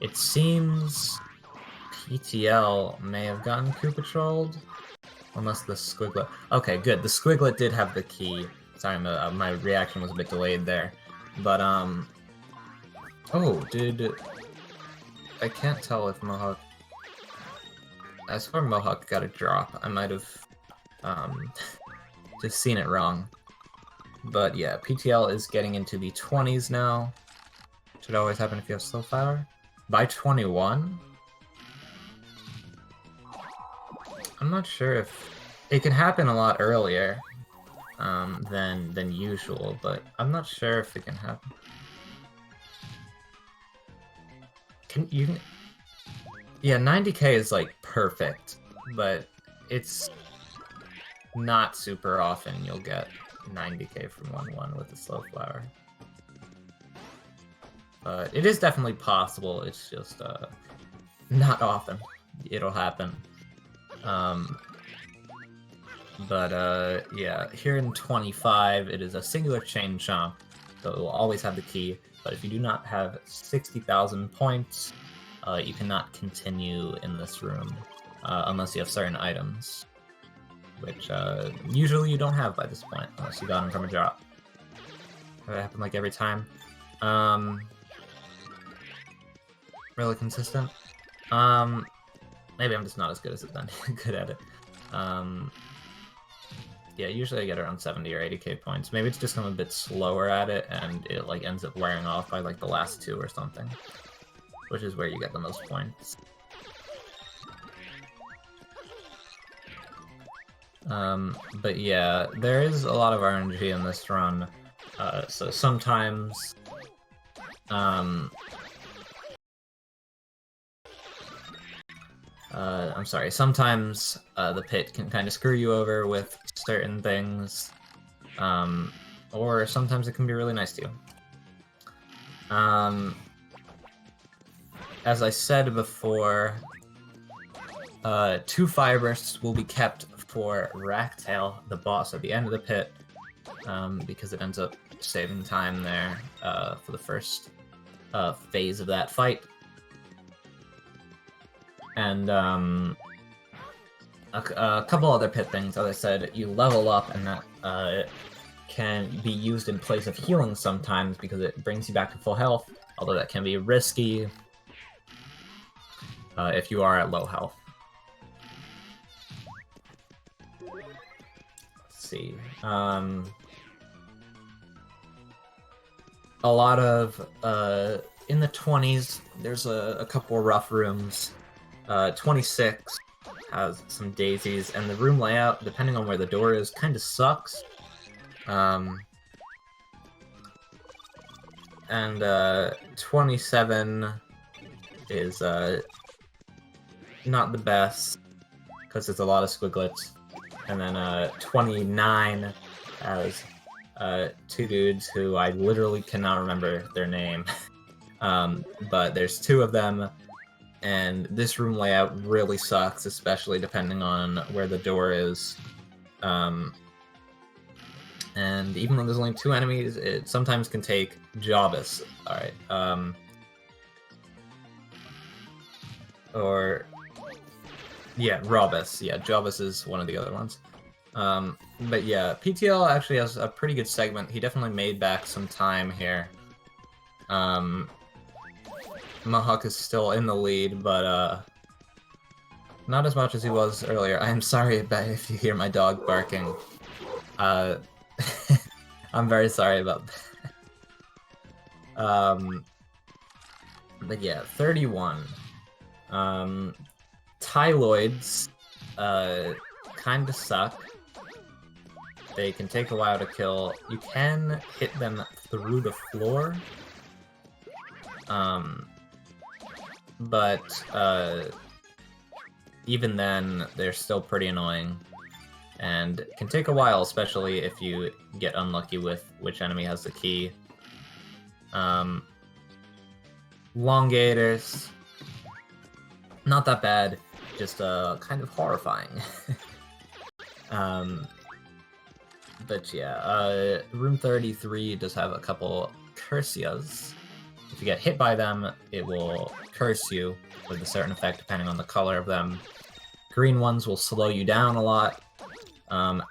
It seems PTL may have gotten Koopa trolled, unless the Squiglet... Okay, good. The Squiglet did have the key. Sorry, my reaction was a bit delayed there. But, oh, I can't tell if Mohoc... I swear Mohoc got a drop. I might have, just seen it wrong. But yeah, PTL is getting into the 20s now. Should always happen if you have slow fire. By 21? I'm not sure if... It can happen a lot earlier than usual, but I'm not sure if it can happen. Yeah, 90k is like perfect, but it's not super often you'll get 90k from 1-1 with a slow flower. But it is definitely possible, it's just not often it'll happen. Yeah, here in 25 it is a singular chain chomp, so it will always have the key, but if you do not have 60,000 points, you cannot continue in this room unless you have certain items, which usually you don't have by this point, unless you got them from a drop. That happened like every time. Really consistent. Maybe I'm just not as good as it then. Good at it. Yeah, usually I get around 70 or 80k points. Maybe it's just I'm a bit slower at it, and it like ends up wearing off by like the last 2 or something. Which is where you get the most points. But yeah, there is a lot of RNG in this run. So sometimes... I'm sorry, sometimes the pit can kind of screw you over with certain things, or sometimes it can be really nice to you. As I said before, 2 Fire Bursts will be kept for Racktail, the boss at the end of the pit, because it ends up saving time there for the first phase of that fight. And A couple other pit things. As I said, you level up, and that can be used in place of healing sometimes because it brings you back to full health, although that can be risky if you are at low health. Let's see. A lot of, in the 20s, there's a couple rough rooms. 26 has some daisies, and the room layout, depending on where the door is, kind of sucks. And 27 is not the best, because there's a lot of squiglets. And then 29 has two dudes who I literally cannot remember their name. But there's two of them, and this room layout really sucks, especially depending on where the door is. And even though there's only two enemies, it sometimes can take Jobus. Alright, or... yeah, Robus. Yeah, Jobus is one of the other ones. But yeah, PTL actually has a pretty good segment. He definitely made back some time here. Mohoc is still in the lead, but not as much as he was earlier. I am sorry if you hear my dog barking. I'm very sorry about that. But yeah, 31. Tyloids kinda suck. They can take a while to kill. You can hit them through the floor. But even then, they're still pretty annoying. And can take a while, especially if you get unlucky with which enemy has the key. Longators, not that bad, just kind of horrifying. But yeah, room 33 does have a couple Cursias. If you get hit by them, it will curse you with a certain effect depending on the color of them. Green ones will slow you down a lot.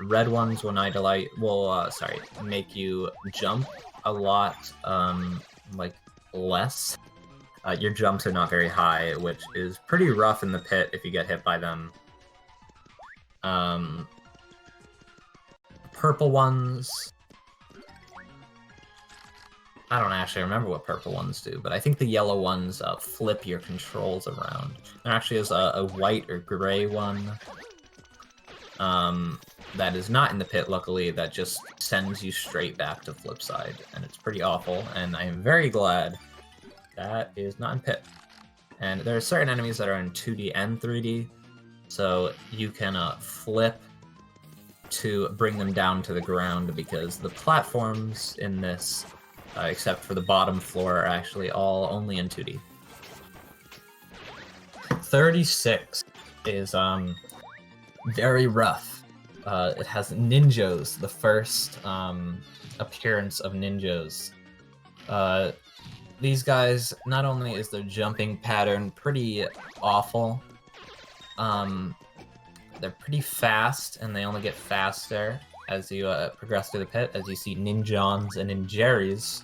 Red ones will make you jump a lot, like, less. Your jumps are not very high, which is pretty rough in the pit if you get hit by them. Purple ones... I don't actually remember what purple ones do, but I think the yellow ones flip your controls around. There actually is a white or gray one that is not in the pit, luckily, that just sends you straight back to flip side, and it's pretty awful, and I am very glad that is not in pit. And there are certain enemies that are in 2D and 3D, so you can flip to bring them down to the ground, because the platforms in this, except for the bottom floor, are actually all only in 2D. 36 is very rough. It has ninjos, the first appearance of ninjos. These guys, not only is their jumping pattern pretty awful, they're pretty fast, and they only get faster as you progress through the pit, as you see ninjons and ninjeris.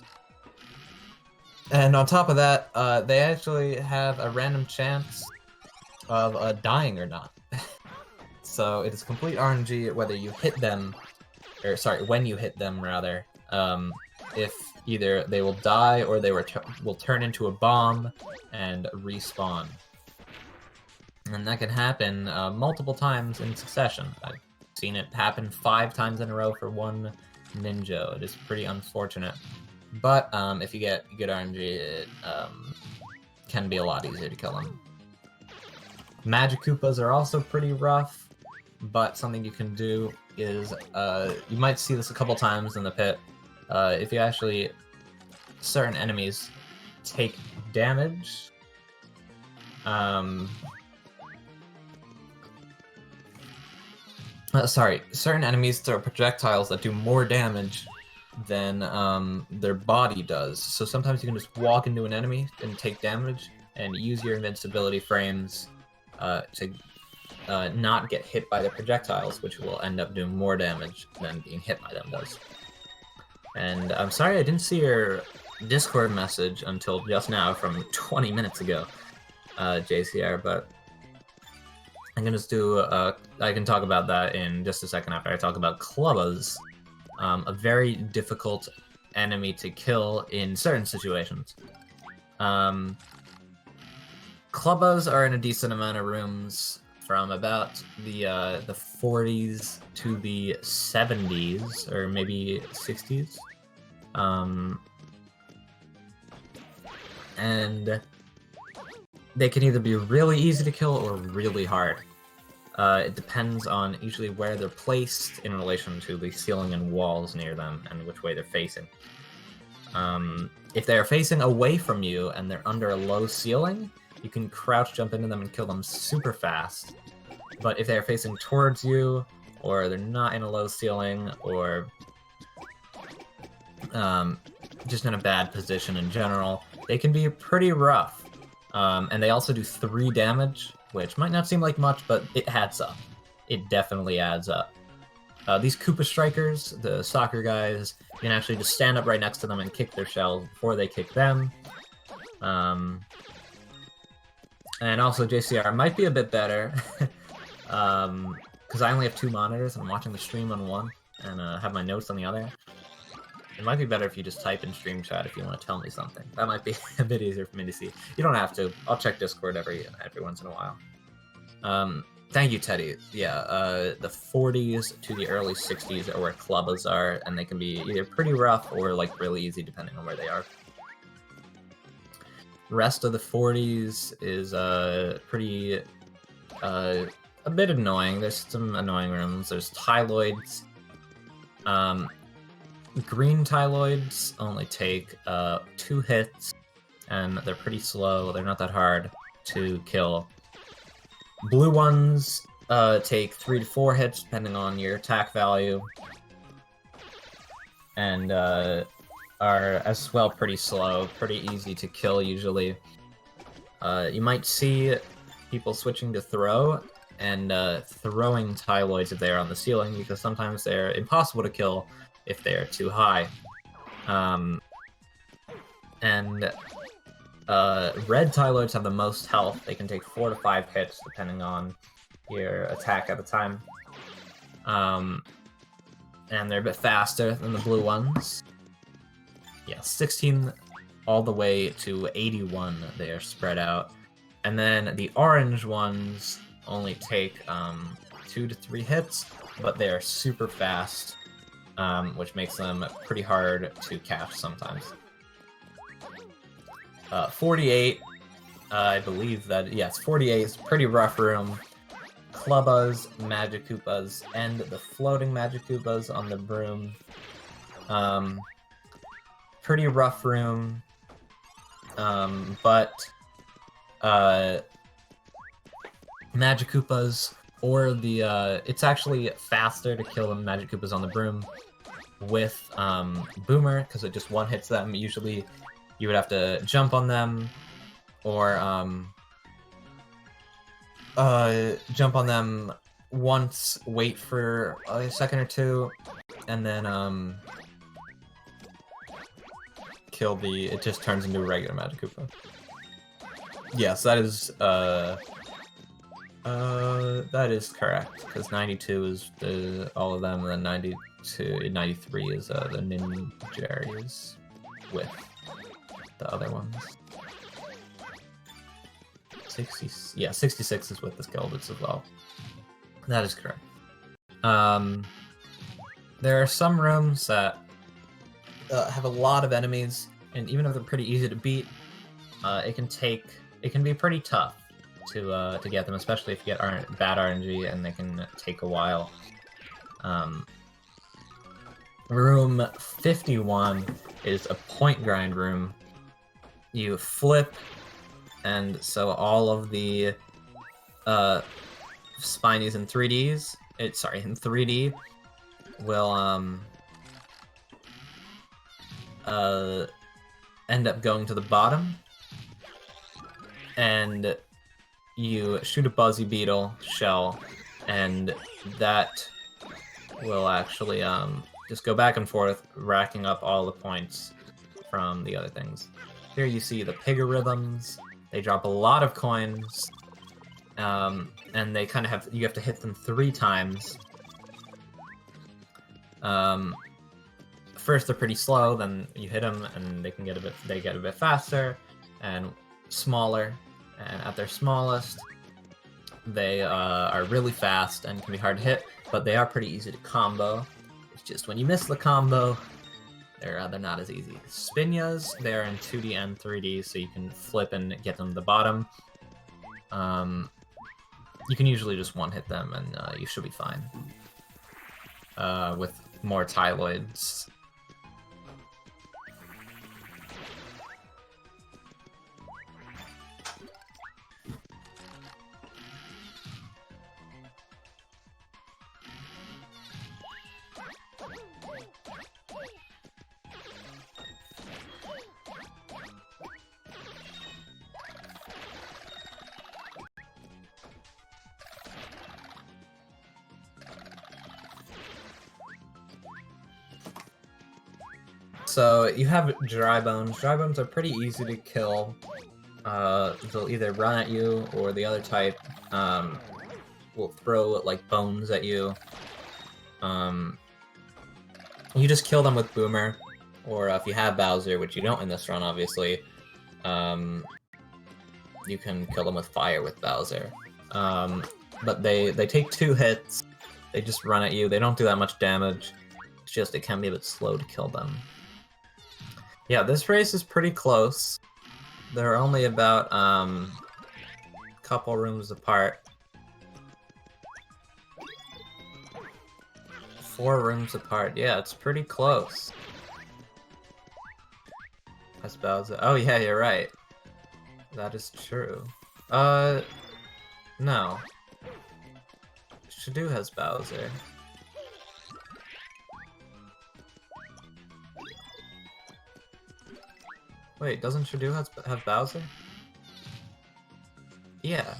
And on top of that, they actually have a random chance of dying or not. So it is complete RNG whether you hit them, or sorry, when you hit them rather, if either they will die or they will turn into a bomb and respawn. And that can happen multiple times in succession. I've seen it happen 5 times in a row for one ninja. It is pretty unfortunate. But if you get good RNG, it can be a lot easier to kill them. Magic Koopas are also pretty rough, but something you can do is, you might see this a couple times in the pit, if you actually, certain enemies take damage, certain enemies throw projectiles that do more damage than their body does. So sometimes you can just walk into an enemy and take damage, and use your invincibility frames to not get hit by the projectiles, which will end up doing more damage than being hit by them does. And I'm sorry I didn't see your Discord message until just now from 20 minutes ago, JCR, but I'm gonna just do, I can talk about that in just a second after I talk about Clubbas, a very difficult enemy to kill in certain situations. Clubbas are in a decent amount of rooms from about the 40s to the 70s, or maybe 60s. And they can either be really easy to kill or really hard. It depends on usually where they're placed in relation to the ceiling and walls near them and which way they're facing. If they're facing away from you and they're under a low ceiling, you can crouch jump into them and kill them super fast. But if they're facing towards you, or they're not in a low ceiling, or just in a bad position in general, they can be pretty rough. And they also do 3 damage, which might not seem like much, but it adds up. It definitely adds up. These Koopa Strikers, the soccer guys, you can actually just stand up right next to them and kick their shells before they kick them. And also JCR might be a bit better, because I only have 2 monitors and I'm watching the stream on one, and have my notes on the other. It might be better if you just type in stream chat if you want to tell me something. That might be a bit easier for me to see. You don't have to. I'll check Discord every once in a while. Thank you, Teddy. Yeah, the 40s to the early 60s are where Clubbas are, and they can be either pretty rough or like really easy depending on where they are. Rest of the 40s is pretty a bit annoying. There's some annoying rooms. There's Tyloids. Green Tyloids only take 2 hits, and they're pretty slow. They're not that hard to kill. Blue ones take 3 to 4 hits, depending on your attack value, and are as well pretty slow, pretty easy to kill usually. You might see people switching to throw, and throwing Tyloids if they are on the ceiling, because sometimes they're impossible to kill if they're too high. Red Tyloids have the most health. They can take 4 to 5 hits depending on your attack at the time. And they're a bit faster than the blue ones. Yeah, 16 all the way to 81 they are spread out. And then the orange ones only take 2 to 3 hits, but they are super fast, which makes them pretty hard to catch sometimes. 48, I believe that, yes, 48 is pretty rough room. Clubbas, Magikoopas, and the floating Magikoopas on the broom. Pretty rough room, but Magikoopas, or the, it's actually faster to kill the Magikoopas on the broom with Boomer, because it just one-hits them. Usually you would have to jump on them, or jump on them once, wait for a second or two, and then kill the... it just turns into a regular Magikoopa. Yes, that is correct, because 92 is all of them, and then 93 is the Ninjaries with the other ones. 66 is with the Skeletons as well. That is correct. There are some rooms that have a lot of enemies, and even if they're pretty easy to beat, it can be pretty tough to get them, especially if you get bad RNG, and they can take a while. Room 51 is a point grind room. You flip, and so all of the Spinies in 3D will end up going to the bottom, and you shoot a Buzzy Beetle shell, and that will actually just go back and forth, racking up all the points from the other things. Here you see the Pigorhythms. They drop a lot of coins, and they kind of you have to hit them 3 times. First they're pretty slow, then you hit them and they get a bit faster and smaller, and at their smallest they are really fast and can be hard to hit, but they are pretty easy to combo. It's just when you miss the combo, they're not as easy. Spinias, they're in 2D and 3D, so you can flip and get them to the bottom. You can usually just one-hit them and you should be fine. With more Tyloids. So you have Dry Bones. Dry Bones are pretty easy to kill. They'll either run at you, or the other type will throw like bones at you. You just kill them with Boomer, or if you have Bowser, which you don't in this run, obviously, you can kill them with Fire with Bowser. But they take 2 hits. They just run at you. They don't do that much damage. It's just it can be a bit slow to kill them. Yeah, this race is pretty close. They're only about a couple rooms apart. 4 rooms apart. Yeah, it's pretty close. That's Bowser. Oh yeah, you're right. That is true. No. Shadoo has Bowser. Wait, doesn't Shadoo have Bowser? Yeah.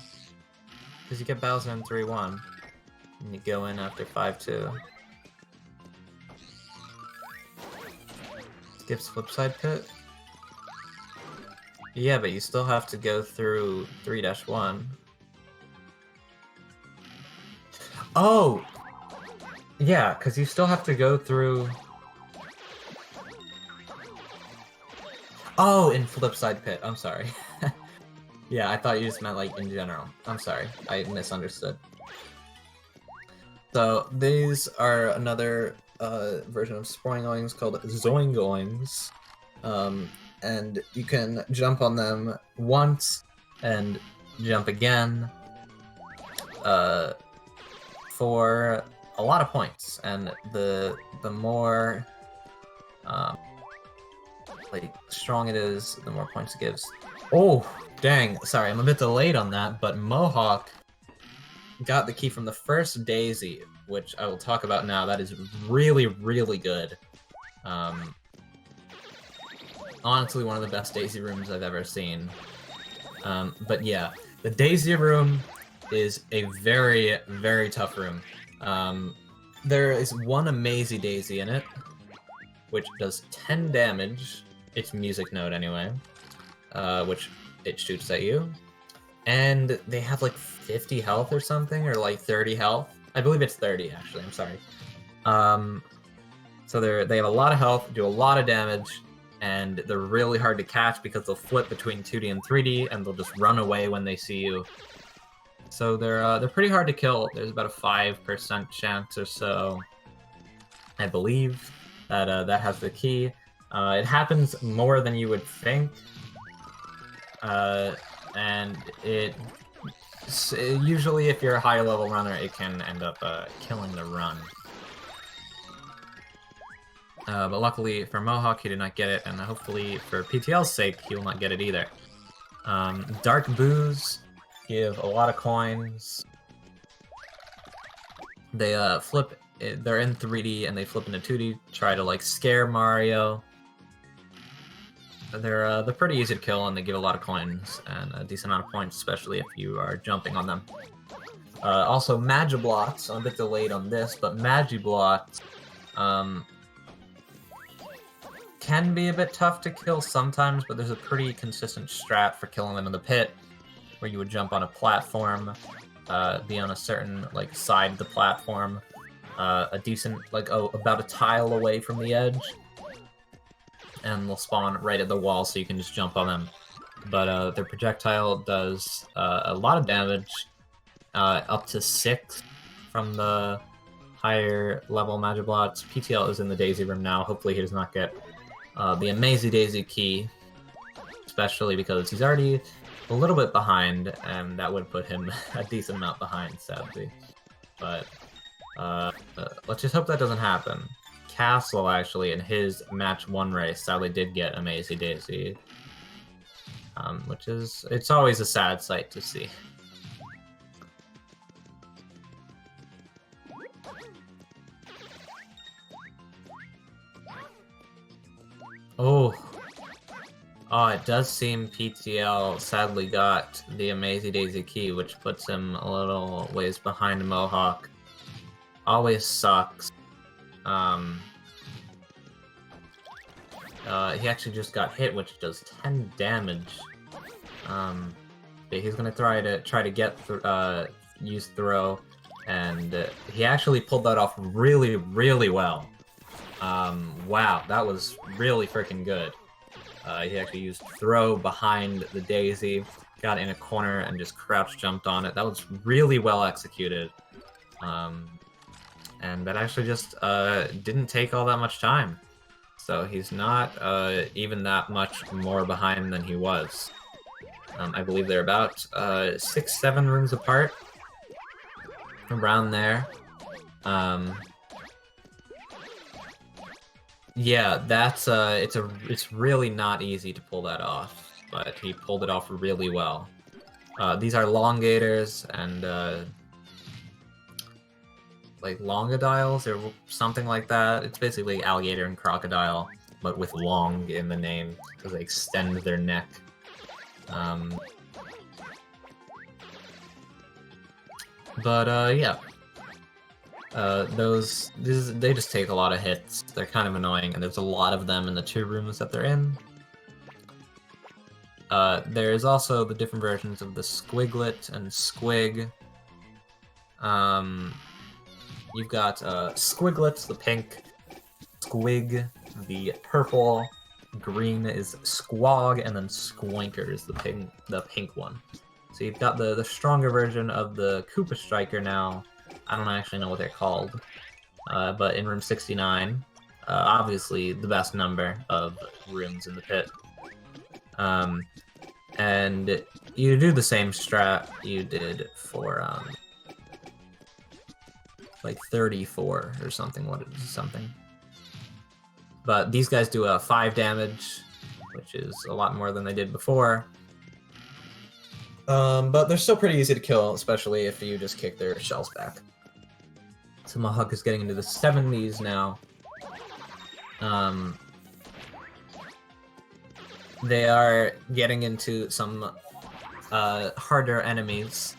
Because you get Bowser in 3-1. And you go in after 5-2. Skips Flipside Pit? Yeah, but you still have to go through 3-1. Oh! Yeah, because you still have to go through... Oh, in Flipside Pit. I'm sorry. Yeah, I thought you just meant, like, in general. I'm sorry. I misunderstood. So, these are another version of Sproingoings called Zoingoings. And you can jump on them once and jump again for a lot of points. And the more like strong it is, the more points it gives. Oh, dang! Sorry, I'm a bit delayed on that, but Mohoc got the key from the first Daisy, which I will talk about now. That is really, really good. Honestly, one of the best Daisy rooms I've ever seen. But yeah, the Daisy room is a very, very tough room. There is one Amazy Daisy in it, which does 10 damage. It's music note anyway, which it shoots at you. And they have like 50 health or something, or like 30 health. I believe it's 30 actually, I'm sorry. So they have a lot of health, do a lot of damage, and they're really hard to catch because they'll flip between 2D and 3D, and they'll just run away when they see you. So they're pretty hard to kill. There's about a 5% chance or so, I believe, that that has the key. It happens more than you would think, and usually if you're a high level runner, it can end up killing the run. But luckily for Mohoc, he did not get it, and hopefully for PTL's sake, he will not get it either. Dark Boos give a lot of coins. They flip. They're in 3D and they flip into 2D. Try to like scare Mario. they're pretty easy to kill, and they give a lot of coins and a decent amount of points, especially if you are jumping on them. Also, Magiblots. I'm a bit delayed on this, but Magiblots can be a bit tough to kill sometimes, but there's a pretty consistent strat for killing them in the pit, where you would jump on a platform, be on a certain like side of the platform, a decent about a tile away from the edge, and they'll spawn right at the wall, so you can just jump on them. But their projectile does a lot of damage, up to 6 from the higher level Magiblots. PTL is in the Daisy room now. Hopefully he does not get the Amazing Daisy key, especially because he's already a little bit behind, and that would put him a decent amount behind, sadly. But let's just hope that doesn't happen. Castle, actually, in his match 1 race, sadly did get Amazing Daisy, which is, it's always a sad sight to see. Oh, it does seem PTL sadly got the Amazing Daisy key, which puts him a little ways behind Mohoc. Always sucks. He actually just got hit, which does 10 damage. He's gonna try to get use throw, and he actually pulled that off really, really well. Wow, that was really freaking good. He actually used throw behind the Daisy, got in a corner, and just crouch jumped on it. That was really well executed. And that actually just didn't take all that much time. So he's not even that much more behind than he was. I believe they're about 6-7 rooms apart. Around there. Yeah, that's it's really not easy to pull that off, but he pulled it off really well. These are longators and like longodiles or something like that. It's basically alligator and crocodile, but with long in the name because they extend their neck. Yeah. They just take a lot of hits. They're kind of annoying, and there's a lot of them in the 2 rooms that they're in. There's also the different versions of the Squiglet and Squig. You've got Squiglets, the pink, Squig, the purple, green is Squog, and then Squinker is the pink one. So you've got the stronger version of the Koopa Striker now. I don't actually know what they're called, but in room 69, obviously the best number of rooms in the pit. And you do the same strat you did for like 34 or something. What is something? But these guys do 5 damage, which is a lot more than they did before. But they're still pretty easy to kill, especially if you just kick their shells back. So Mohoc is getting into the 70s now. They are getting into some harder enemies.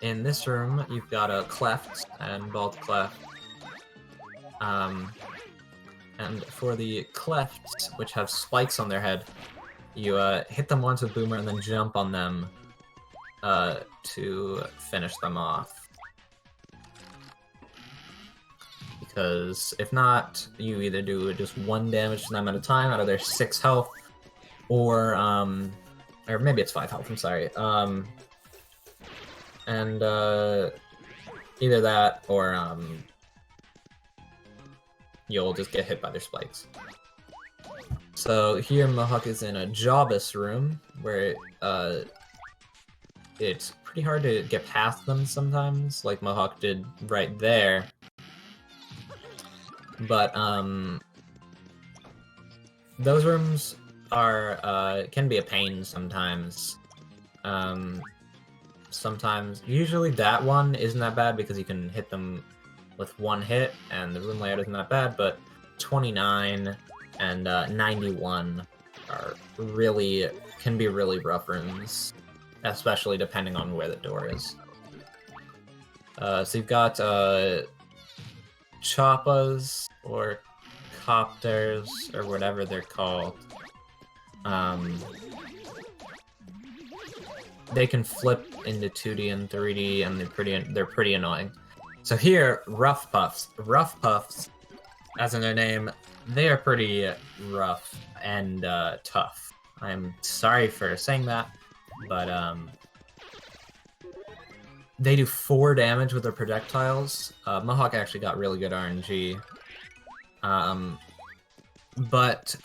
In this room, you've got a Cleft and Bald Cleft. And for the Clefts, which have spikes on their head, you hit them once with Boomer and then jump on them to finish them off. Because if not, you either do just 1 damage to them at a time out of their 6 health, or maybe it's 5 health, I'm sorry. Either that, or you'll just get hit by their spikes. So here Mohoc is in a Jawbus room, where it's pretty hard to get past them sometimes, like Mohoc did right there. But those rooms are can be a pain sometimes. Usually that one isn't that bad because you can hit them with 1 hit, and the room layout isn't that bad. But 29 and 91 can be really rough rooms, especially depending on where the door is. So you've got choppas or copters or whatever they're called. They can flip into 2D and 3D, and they're pretty annoying. So here, Rough Puffs. Rough Puffs, as in their name, they are pretty rough and tough. I'm sorry for saying that, but they do 4 damage with their projectiles. Mohoc actually got really good RNG. But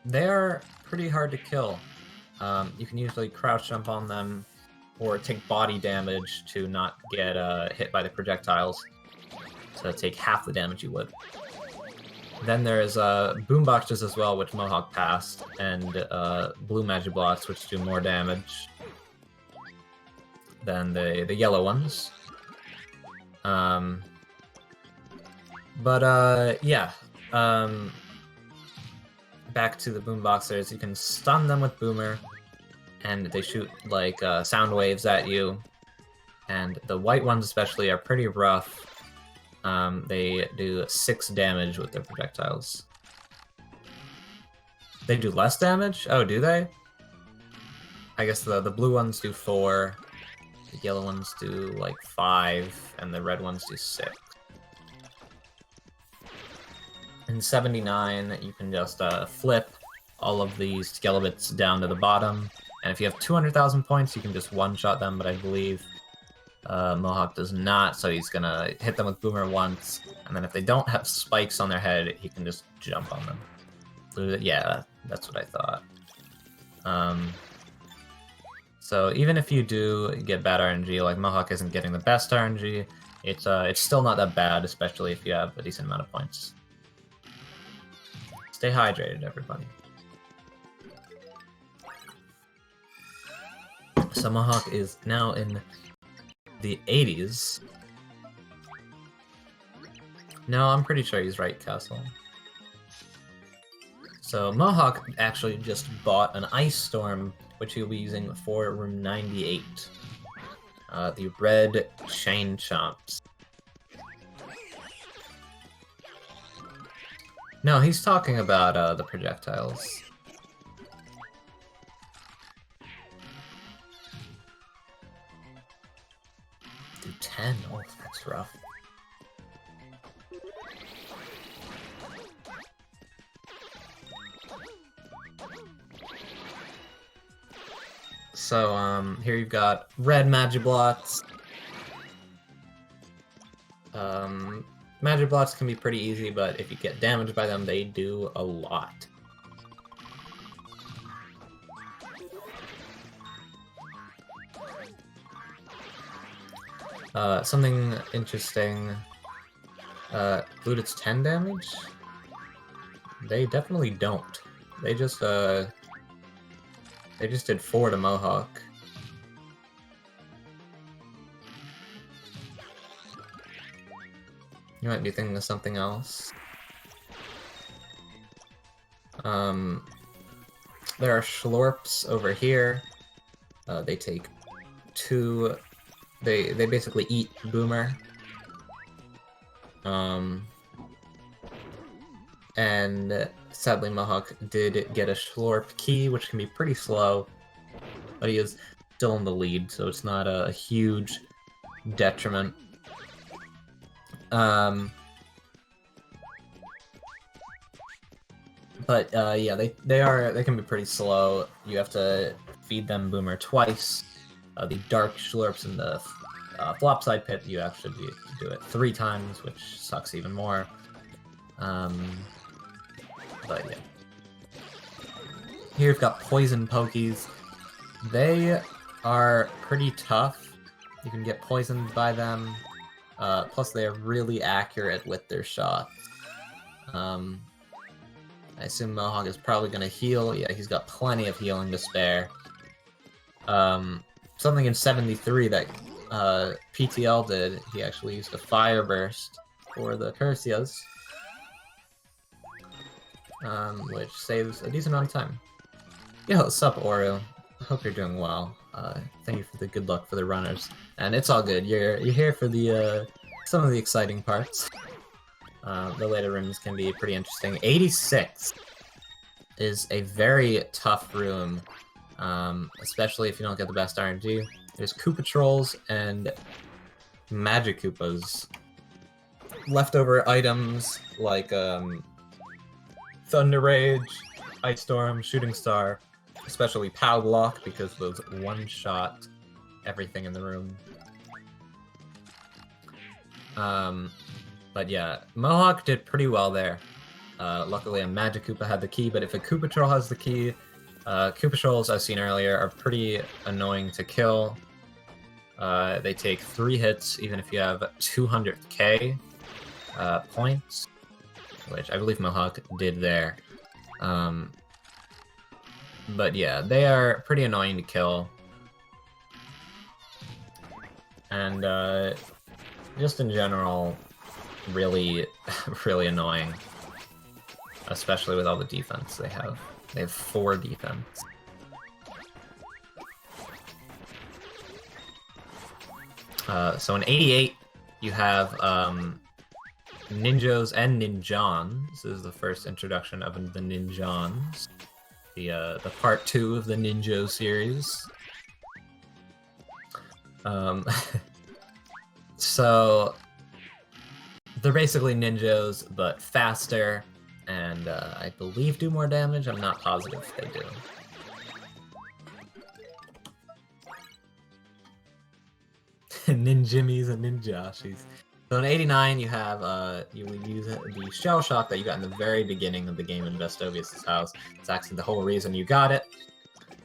they're pretty hard to kill. You can usually crouch jump on them or take body damage to not get hit by the projectiles. So take half the damage you would. Then there's boomboxes as well, which Mohoc passed, and blue magic blocks, which do more damage than the yellow ones. Yeah. Back to the boomboxers, you can stun them with Boomer, and they shoot like sound waves at you. And the white ones especially are pretty rough. They do 6 damage with their projectiles. They do less damage? Oh, do they? I guess the blue ones do 4, the yellow ones do like 5, and the red ones do 6. In 79, you can just flip all of these Skelebits down to the bottom, and if you have 200,000 points, you can just one-shot them, but I believe Mohoc does not, so he's gonna hit them with Boomer once, and then if they don't have spikes on their head, he can just jump on them. Yeah, that's what I thought. So even if you do get bad RNG, like Mohoc isn't getting the best RNG, it's still not that bad, especially if you have a decent amount of points. Stay hydrated, everybody. So Mohoc is now in the 80s. No, I'm pretty sure he's right, Castle. So Mohoc actually just bought an Ice Storm, which he'll be using for room 98. The red Chain Chomps. No, he's talking about the projectiles. Do 10? Oh, that's rough. So, here you've got red Magiblots. Magiblots can be pretty easy, but if you get damaged by them, they do a lot. Something interesting. Blue it's 10 damage? They definitely don't. They just did 4 to Mohoc. You might be thinking of something else. There are Schlorps over here. They take 2... They basically eat Boomer. And sadly Mohoc did get a Schlorp key, which can be pretty slow. But he is still in the lead, so it's not a huge detriment. Yeah, they can be pretty slow. You have to feed them Boomer twice. The dark Schlorps in the flopside pit, you actually do it 3 times, which sucks even more. But yeah. Here you've got Poison Pokies. They are pretty tough. You can get poisoned by them. Plus they are really accurate with their shots. I assume Mohoc is probably going to heal. Yeah, he's got plenty of healing to spare. Something in 73 that PTL did, he actually used a Fire Burst for the Cursias. which saves a decent amount of time. Yo, what's up, Oreo? Hope you're doing well. Thank you for the good luck for the runners. And it's all good. You're here for the some of the exciting parts. The later rooms can be pretty interesting. 86 is a very tough room, especially if you don't get the best RNG. There's Koopa Trolls and Magic Koopas. Leftover items like Thunder Rage, Ice Storm, Shooting Star, especially Pow Block because those one-shot everything in the room. But yeah, Mohoc did pretty well there. Luckily a Magic Koopa had the key, but if a Koopa Troll has the key, Koopa Trolls, as seen earlier, are pretty annoying to kill. They take 3 hits even if you have 200k points, which I believe Mohoc did there. But yeah, they are pretty annoying to kill. And just in general, really, really annoying. Especially with all the defense they have. They have 4 defense. So in 88, you have Ninjos and Ninjons. This is the first introduction of the Ninjons. The part 2 of the Ninjo series. So they're basically Ninjos, but faster, and I believe do more damage. I'm not positive if they do. Ninjimmies and Ninjashis. So in 89, you have you will use the Shell Shock that you got in the very beginning of the game in Vestovius' house. It's actually the whole reason you got it,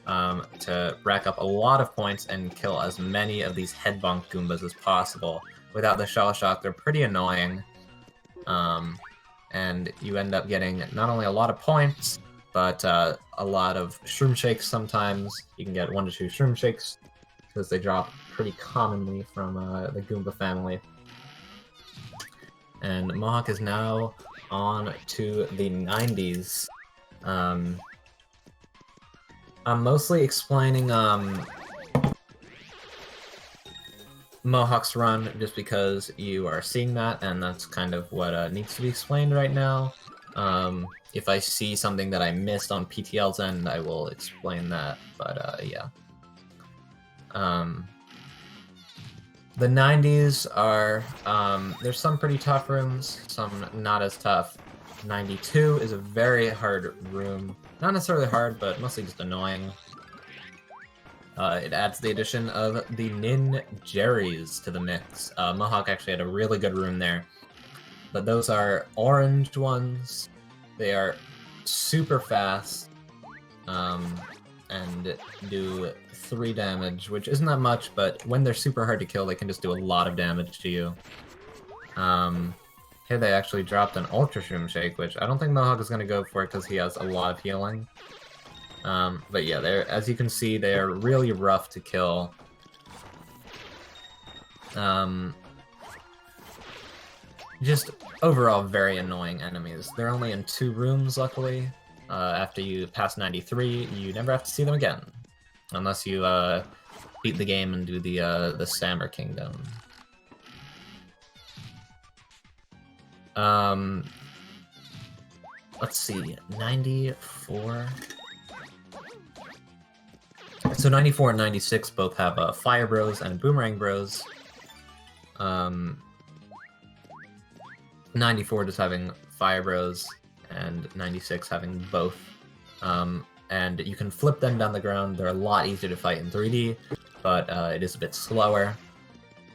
to rack up a lot of points and kill as many of these head bonk Goombas as possible. Without the Shell Shock, they're pretty annoying, and you end up getting not only a lot of points, but a lot of Shroom Shakes sometimes. You can get 1 to 2 Shroom Shakes, because they drop pretty commonly from the Goomba family. And Mohoc is now on to the 90s. I'm mostly explaining Mohoc's run just because you are seeing that, and that's kind of what needs to be explained right now. If I see something that I missed on PTL's end, I will explain that, but yeah. The 90s are, there's some pretty tough rooms, some not as tough. 92 is a very hard room. Not necessarily hard, but mostly just annoying. It adds the addition of the Ninjeries to the mix. Mohoc actually had a really good room there. But those are orange ones. They are super fast, and do 3 damage, which isn't that much, but when they're super hard to kill, they can just do a lot of damage to you. Here they actually dropped an Ultra Shroom Shake, which I don't think Mohoc is going to go for it because he has a lot of healing. But yeah, as you can see, they are really rough to kill. Just overall very annoying enemies. They're only in 2 rooms, luckily. After you pass 93, you never have to see them again. Unless you beat the game and do the Stammer Kingdom. Let's see, 94... So 94 and 96 both have Fire Bros and Boomerang Bros. 94 just having Fire Bros, and 96 having both. And you can flip them down the ground. They're a lot easier to fight in 3D, but it is a bit slower.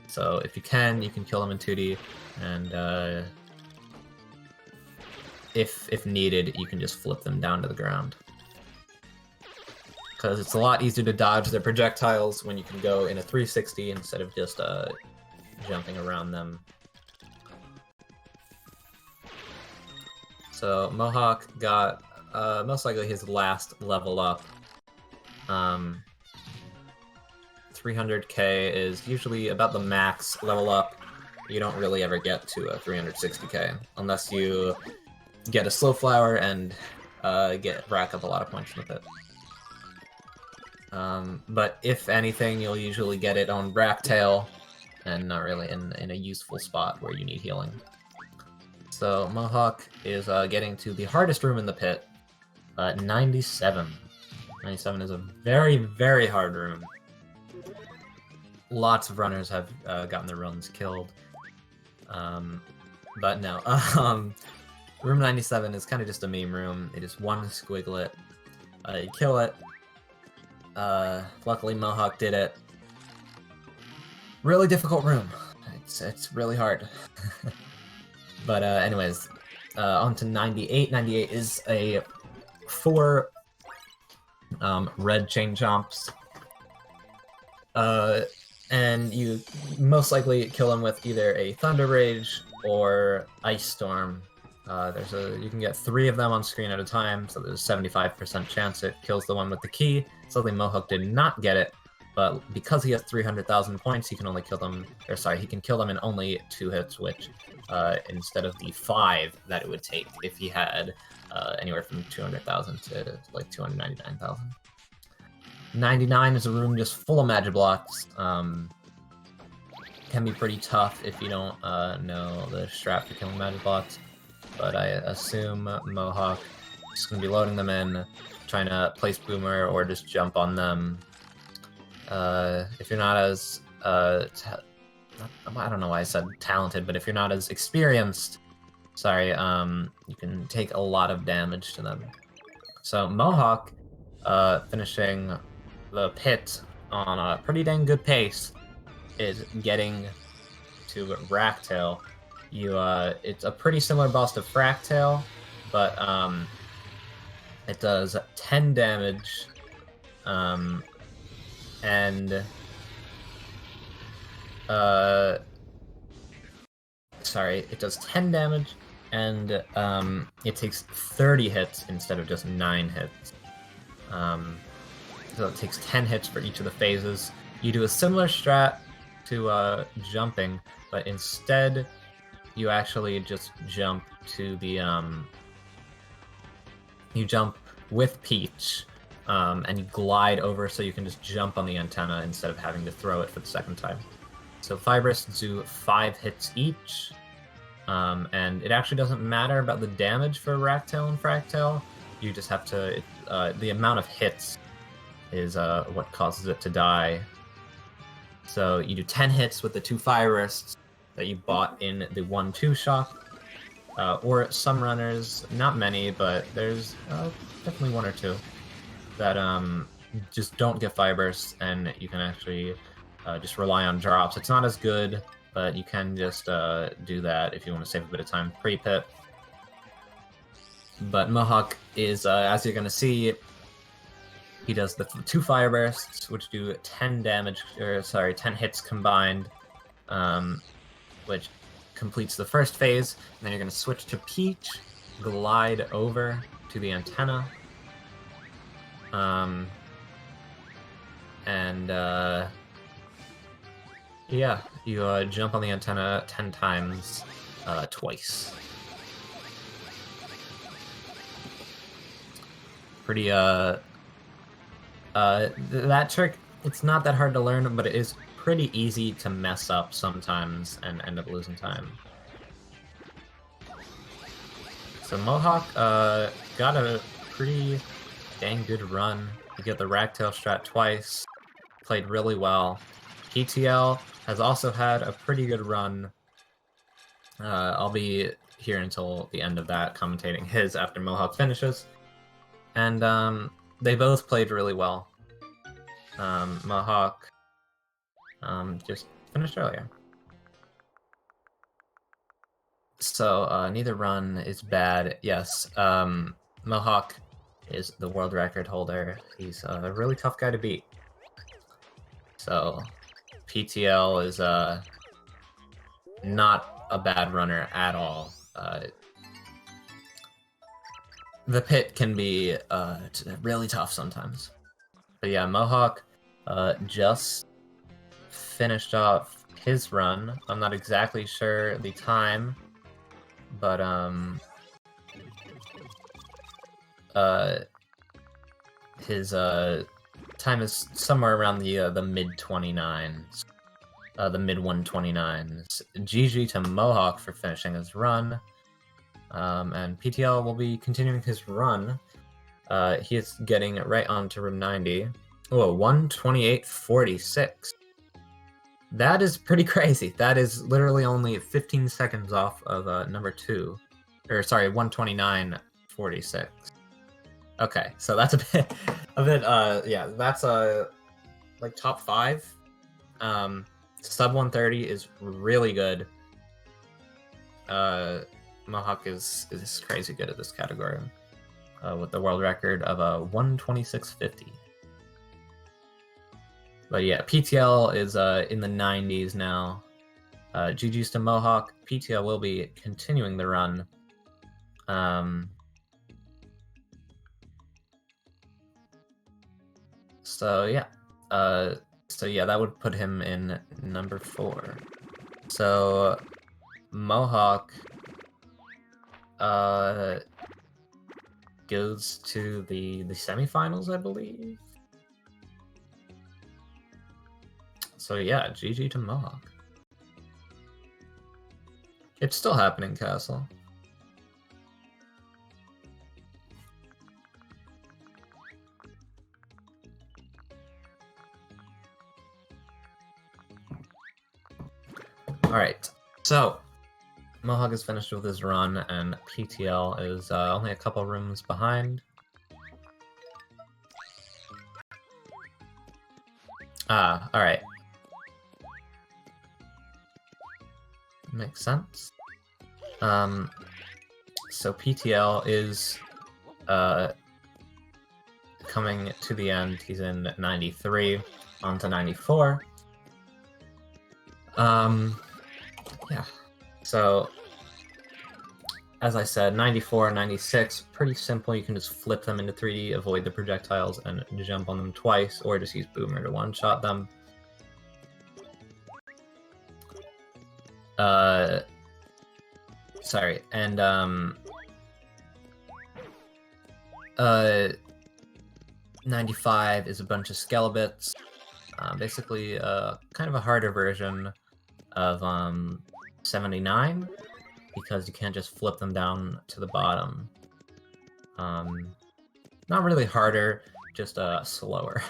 So if you can kill them in 2D, and if needed, you can just flip them down to the ground. Because it's a lot easier to dodge their projectiles when you can go in a 360 instead of just jumping around them. So Mohoc got most likely his last level up. 300k is usually about the max level up. You don't really ever get to a 360k unless you get a slow flower and rack up a lot of points with it. But if anything, you'll usually get it on Bracktail, and not really in a useful spot where you need healing. So Mohoc is getting to the hardest room in the pit, 97. 97 is a very, very hard room. Lots of runners have gotten their runs killed. But no, room 97 is kind of just a meme room. It is one squiglet. You kill it. Luckily Mohoc did it. Really difficult room. It's really hard. But anyways, on to 98. 98 is a 4 red chain chomps. And you most likely kill them with either a Thunder Rage or Ice Storm. You can get 3 of them on screen at a time, so there's a 75% chance it kills the one with the key. Sadly, Mohoc did not get it, but because he has 300,000 points, he can only kill them, he can kill them in only 2 hits, which instead of the 5 that it would take if he had anywhere from 200,000 to like 299,000. 99 is a room just full of magic blocks. Can be pretty tough if you don't know the strat for killing magic blocks, but I assume Mohoc is going to be loading them in, trying to place Boomer or just jump on them. If you're not as I don't know why I said talented, but if you're not as experienced, you can take a lot of damage to them. So Mohoc, finishing the pit on a pretty dang good pace, is getting to Bracktail. It's a pretty similar boss to Fractail, but it does 10 damage, and it does 10 damage, and it takes 30 hits instead of just 9 hits. So it takes 10 hits for each of the phases. You do a similar strat to jumping, but instead you actually just jump to the you jump with Peach, and you glide over so you can just jump on the antenna instead of having to throw it for the second time. So Fibrous do 5 hits each, and it actually doesn't matter about the damage for Racktail and Fractail. You just have to, the amount of hits is what causes it to die. So you do 10 hits with the 2 Fibrists that you bought in the 1-2 shop, or some runners, not many, but there's definitely 1 or 2 that just don't get Fibrists, and you can actually just rely on drops. It's not as good, but you can just do that if you want to save a bit of time pre-pit. But Mohoc is, as you're going to see, he does the 2 Fire Bursts, which do 10 damage, 10 hits combined, which completes the first phase. And then you're going to switch to Peach, glide over to the antenna, yeah, you jump on the antenna 10 times, twice. Pretty, that trick, it's not that hard to learn, but it is pretty easy to mess up sometimes and end up losing time. So Mohoc got a pretty dang good run. You get the Ragtail strat twice, played really well. PTL has also had a pretty good run. I'll be here until the end of that, commentating his after Mohoc finishes. And they both played really well. Mohoc just finished earlier. So neither run is bad. Yes, Mohoc is the world record holder. He's a really tough guy to beat. So PTL is not a bad runner at all. The pit can be really tough sometimes. But yeah, Mohoc just finished off his run. I'm not exactly sure the time, but his time is somewhere around the mid-29s. The mid-129s. GG to Mohoc for finishing his run. And PTL will be continuing his run. He is getting right onto room 90. Oh, 128.46. That is pretty crazy. That is literally only 15 seconds off of number 2. Or sorry, 129.46. Okay, so that's yeah, that's like top 5. Sub 130 is really good. Mohoc is crazy good at this category, with the world record of 126.50. But yeah, PTL is in the 90s now. GG's to Mohoc. PTL will be continuing the run. So yeah, that would put him in number 4. So Mohoc goes to the semifinals, I believe. So yeah, GG to Mohoc. It's still happening, Castle. Alright, so Mohoc is finished with his run, and PTL is only a couple rooms behind. Alright. Makes sense. So PTL is coming to the end. He's in 93, on to 94. Yeah. So, as I said, 94 and 96, pretty simple. You can just flip them into 3D, avoid the projectiles, and jump on them twice, or just use Boomer to one-shot them. Sorry, and, 95 is a bunch of Skelebits. Basically, kind of a harder version of, 79, because you can't just flip them down to the bottom. Not really harder, just, slower.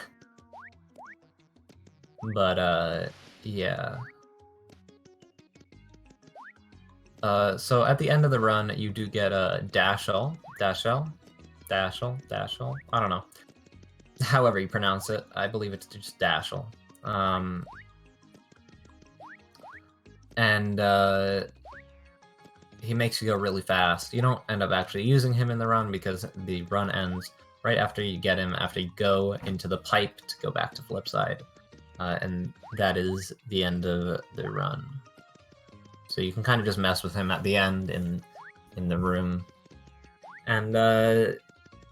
But, yeah. So at the end of the run, you do get a Dashel, I don't know. However you pronounce it, I believe it's just Dashel. And he makes you go really fast. You don't end up actually using him in the run because the run ends right after you get him, after you go into the pipe to go back to Flipside. And that is the end of the run. So you can kind of just mess with him at the end in the room. And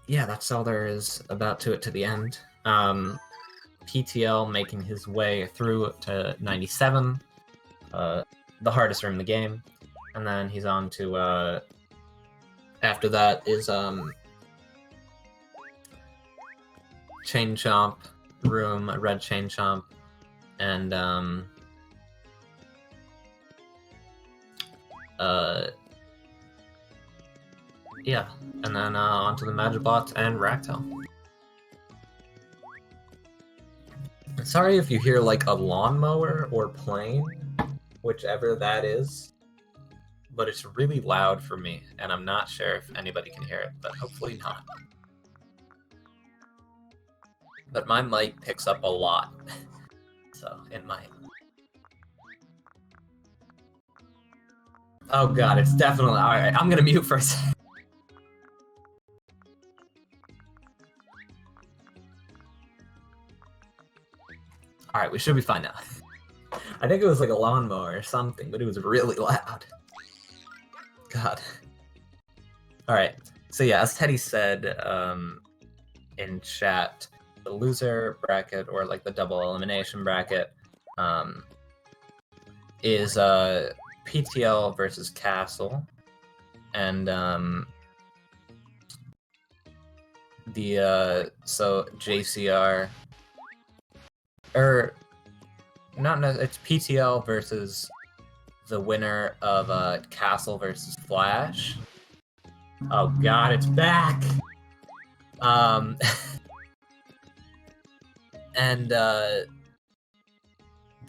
yeah, that's all there is about to it to the end. PTL making his way through to 97, the hardest room in the game. And then he's on to, after that is Chain Chomp room, Red Chain Chomp, and yeah, and then onto the Magibots and Ractel. Sorry if you hear like a lawnmower or plane, whichever that is, but it's really loud for me, and I'm not sure if anybody can hear it, but hopefully not. But my mic picks up a lot, so it might. Oh god, it's definitely... Alright, I'm gonna mute for a second. Alright, we should be fine now. I think it was like a lawnmower or something, but it was really loud. God. Alright, so yeah, as Teddy said in chat, the loser bracket, or like the double elimination bracket, is PTL versus Castle, and So JCR, it's PTL versus the winner of Castle versus Flash. Oh god, it's back! And the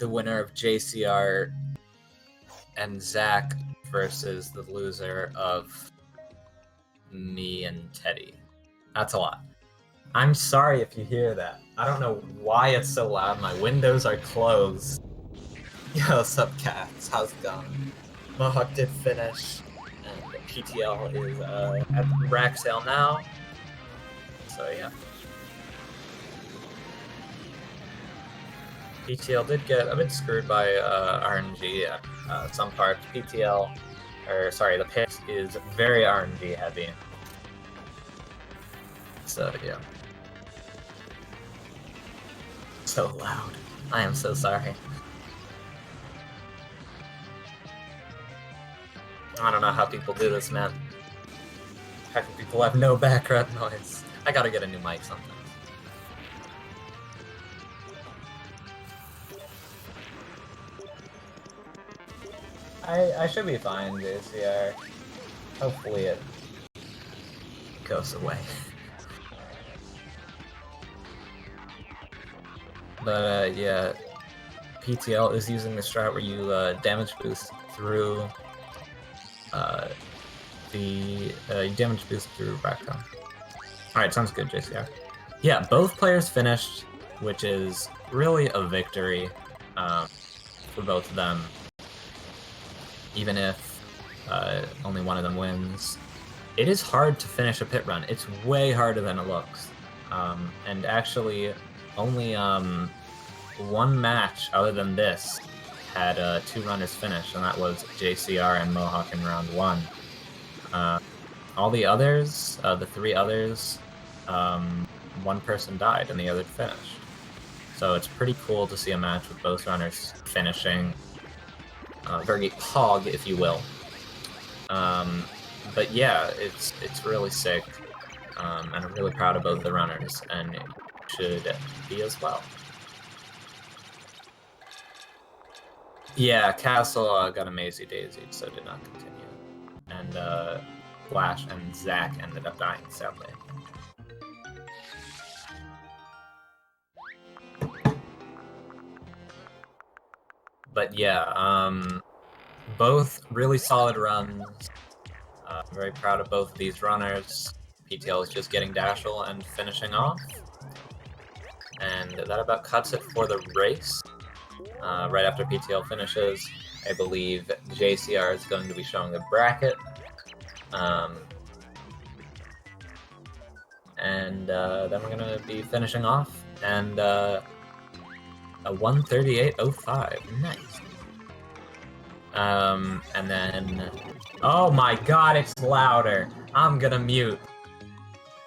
winner of JCR and Zach versus the loser of me and Teddy. That's a lot. I'm sorry if you hear that. I don't know why it's so loud. My windows are closed. Yo, what's up, cats? How's it going? Mohoc did finish, and PTL is at the rack sale now. So yeah. PTL did get a bit screwed by RNG at some parts. The pit is very RNG heavy. So yeah. So loud. I am so sorry. I don't know how people do this, man. How can people have no background noise? I gotta get a new mic sometimes. I should be fine, JCR. Hopefully it goes away. But yeah, PTL is using the strat where you damage boost through damage boost through background. Alright, sounds good, JCR. Yeah, both players finished, which is really a victory for both of them. Even if only one of them wins. It is hard to finish a pit run. It's way harder than it looks. And actually, only one match other than this had 2 runners finish, and that was JCR and Mohoc in round 1. All the others, the 3 others, one person died and the other finished. So it's pretty cool to see a match with both runners finishing. Very hog, if you will. But yeah, it's really sick, and I'm really proud of both the runners, and it should be as well. Yeah, Castle got a Mazy Daisy, so did not continue. And Flash and Zach ended up dying, sadly. But yeah, both really solid runs. I'm very proud of both of these runners. PTL is just getting Dashel and finishing off. And that about cuts it for the race. Right after PTL finishes, I believe JCR is going to be showing the bracket. And then we're going to be finishing off. And a 138.05. Nice. And then... Oh my god, it's louder. I'm gonna mute.